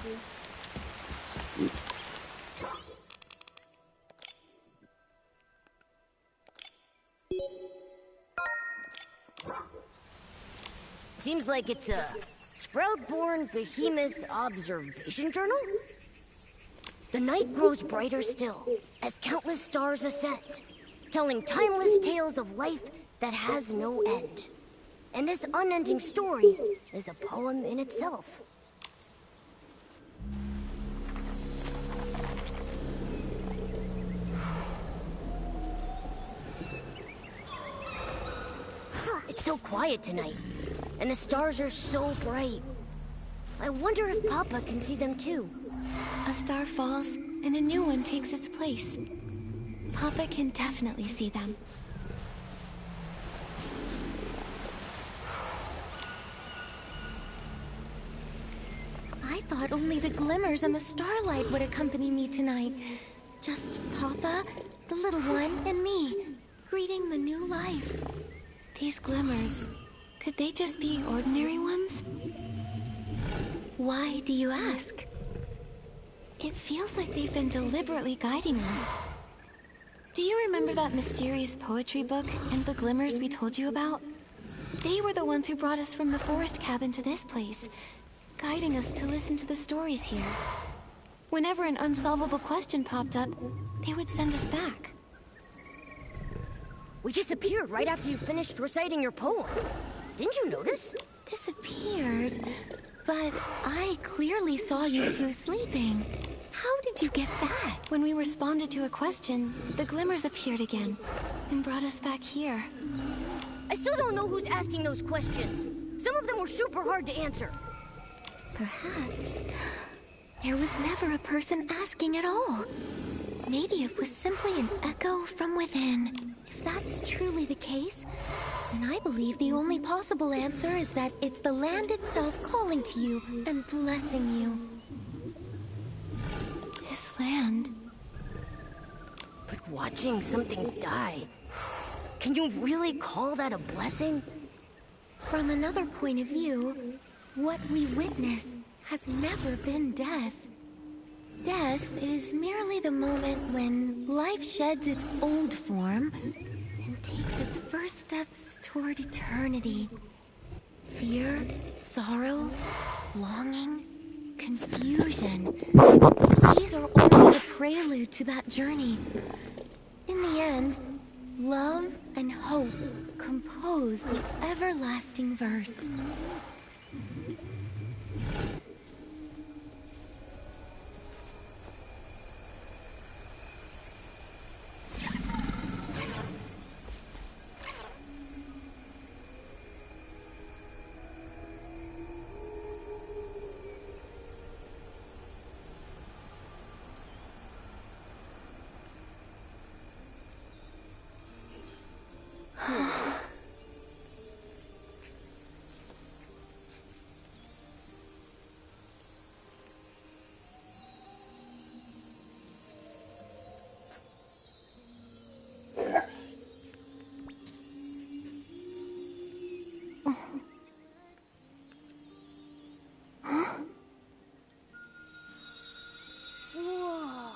Seems like it's a Sprout-born Behemoth Observation Journal? The night grows brighter still, as countless stars ascend, telling timeless tales of life that has no end. And this unending story is a poem in itself. It's so quiet tonight, and the stars are so bright. I wonder if Papa can see them too. A star falls, and a new one takes its place. Papa can definitely see them. I thought only the glimmers and the starlight would accompany me tonight. Just Papa, the little one, and me, greeting the new life. These glimmers, could they just be ordinary ones? Why do you ask? It feels like they've been deliberately guiding us. Do you remember that mysterious poetry book and the glimmers we told you about? They were the ones who brought us from the forest cabin to this place, guiding us to listen to the stories here. Whenever an unsolvable question popped up, they would send us back. We disappeared right after you finished reciting your poem. Didn't you notice? Disappeared? But I clearly saw you two sleeping. How did you get back? When we responded to a question, the glimmers appeared again and brought us back here. I still don't know who's asking those questions. Some of them were super hard to answer. Perhaps there was never a person asking at all. Maybe it was simply an echo from within. If that's truly the case, then I believe the only possible answer is that it's the land itself calling to you and blessing you. This land. But watching something die, can you really call that a blessing? From another point of view, what we witness has never been death. Death is merely the moment when life sheds its old form and takes its first steps toward eternity. Fear, sorrow, longing, confusion. These are only the prelude to that journey. In the end, love and hope compose the everlasting verse. Huh? Whoa.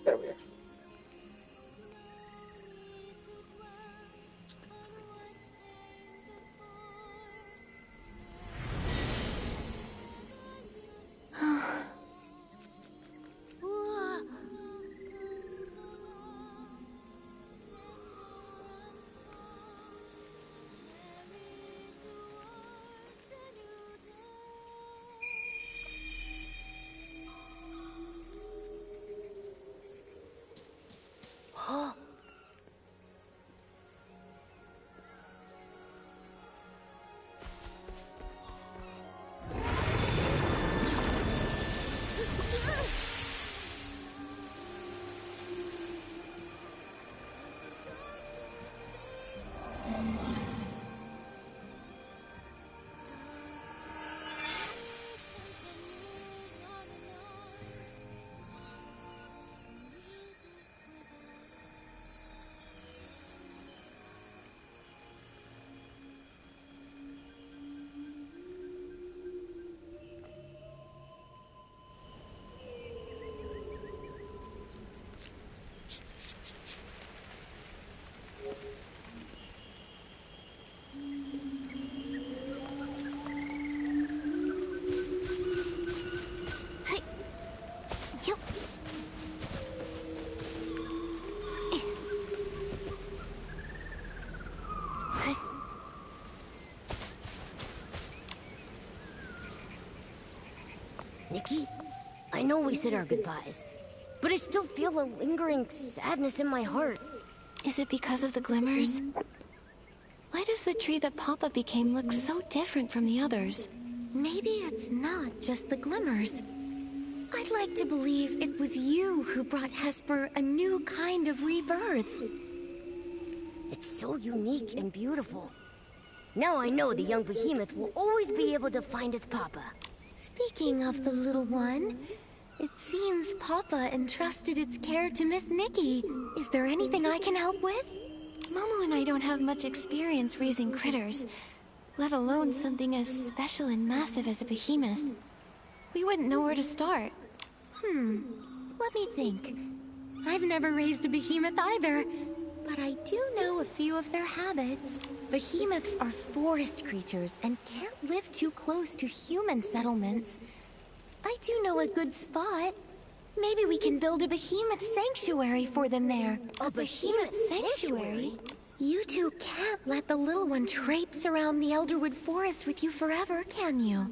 There we are. Nikki, I know we said our goodbyes, but I still feel a lingering sadness in my heart. Is it because of the glimmers? Why does the tree that Papa became look so different from the others? Maybe it's not just the glimmers. I'd like to believe it was you who brought Hesper a new kind of rebirth. It's so unique and beautiful. Now I know the young behemoth will always be able to find its Papa. Speaking of the little one, it seems Papa entrusted its care to Miss Nikki. Is there anything I can help with? Momo and I don't have much experience raising critters, let alone something as special and massive as a behemoth. We wouldn't know where to start. Let me think. I've never raised a behemoth either, but I do know a few of their habits. Behemoths are forest creatures and can't live too close to human settlements. I do know a good spot. Maybe we can build a behemoth sanctuary for them there. A behemoth sanctuary? You two can't let the little one traipse around the Elderwood Forest with you forever, can you?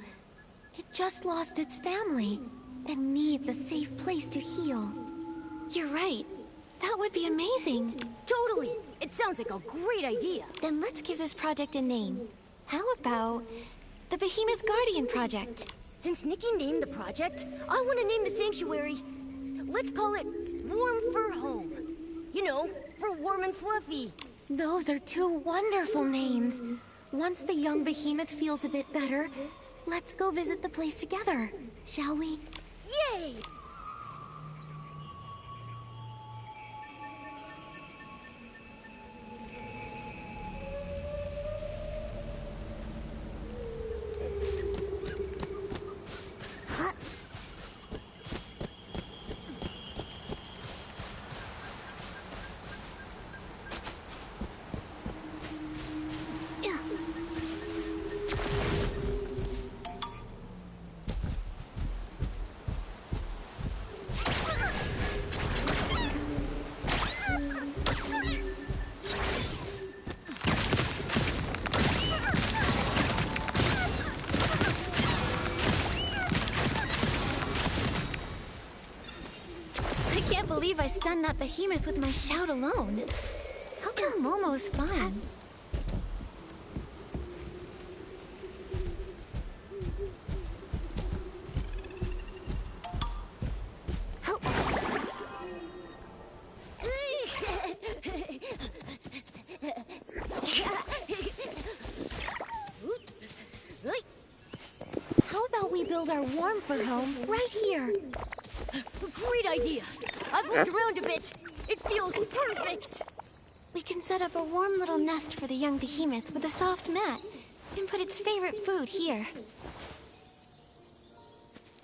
It just lost its family and needs a safe place to heal. You're right. That would be amazing. Totally! It sounds like a great idea. Then let's give this project a name. How about the Behemoth Guardian Project? Since Nikki named the project, I want to name the sanctuary. Let's call it Warm Fur Home. You know, for warm and fluffy. Those are two wonderful names. Once the young behemoth feels a bit better, let's go visit the place together, shall we? Yay! I believe I stunned that behemoth with my shout alone. How come Momo's fine? How about we build our warm for home, right here. Great idea. I've looked around a bit. It feels perfect. We can set up a warm little nest for the young behemoth with a soft mat, and put its favorite food here.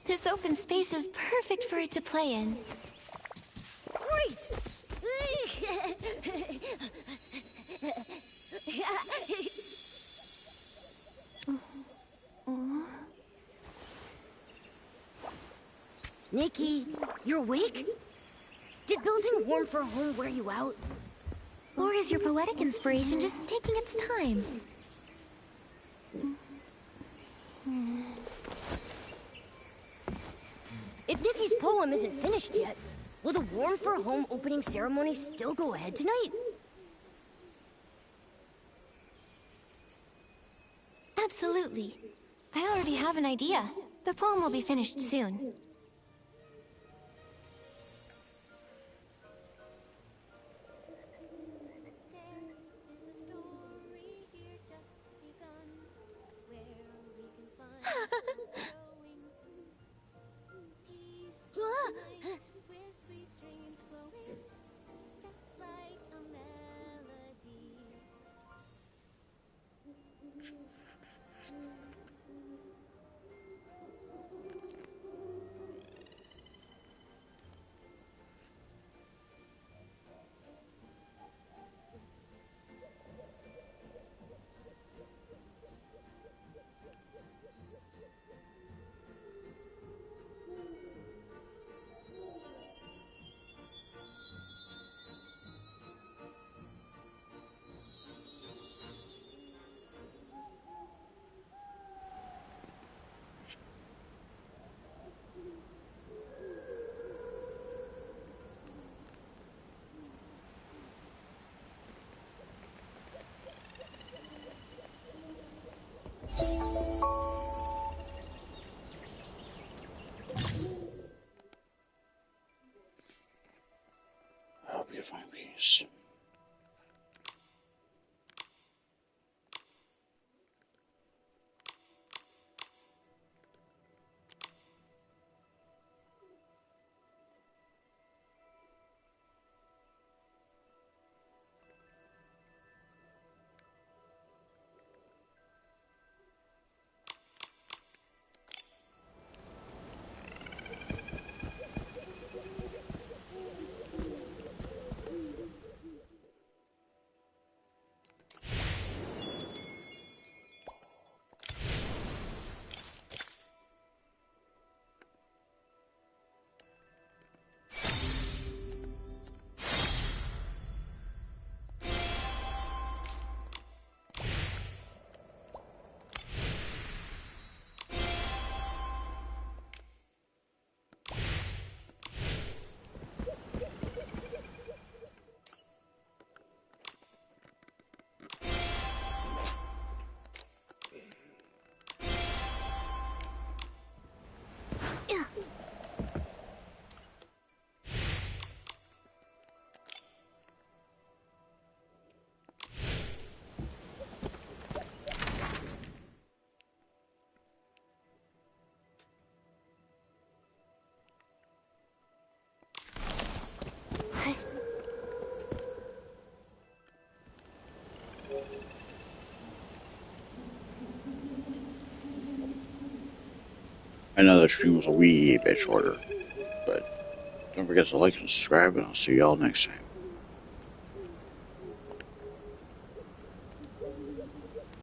This open space is perfect for it to play in. Great! Nikki, you're awake? Did building warm for home wear you out? Or is your poetic inspiration just taking its time? If Nikki's poem isn't finished yet, will the Warm for Home opening ceremony still go ahead tonight? Absolutely. I already have an idea. The poem will be finished soon. I hope you find peace. I know the stream was a wee bit shorter, but don't forget to like and subscribe, and I'll see y'all next time.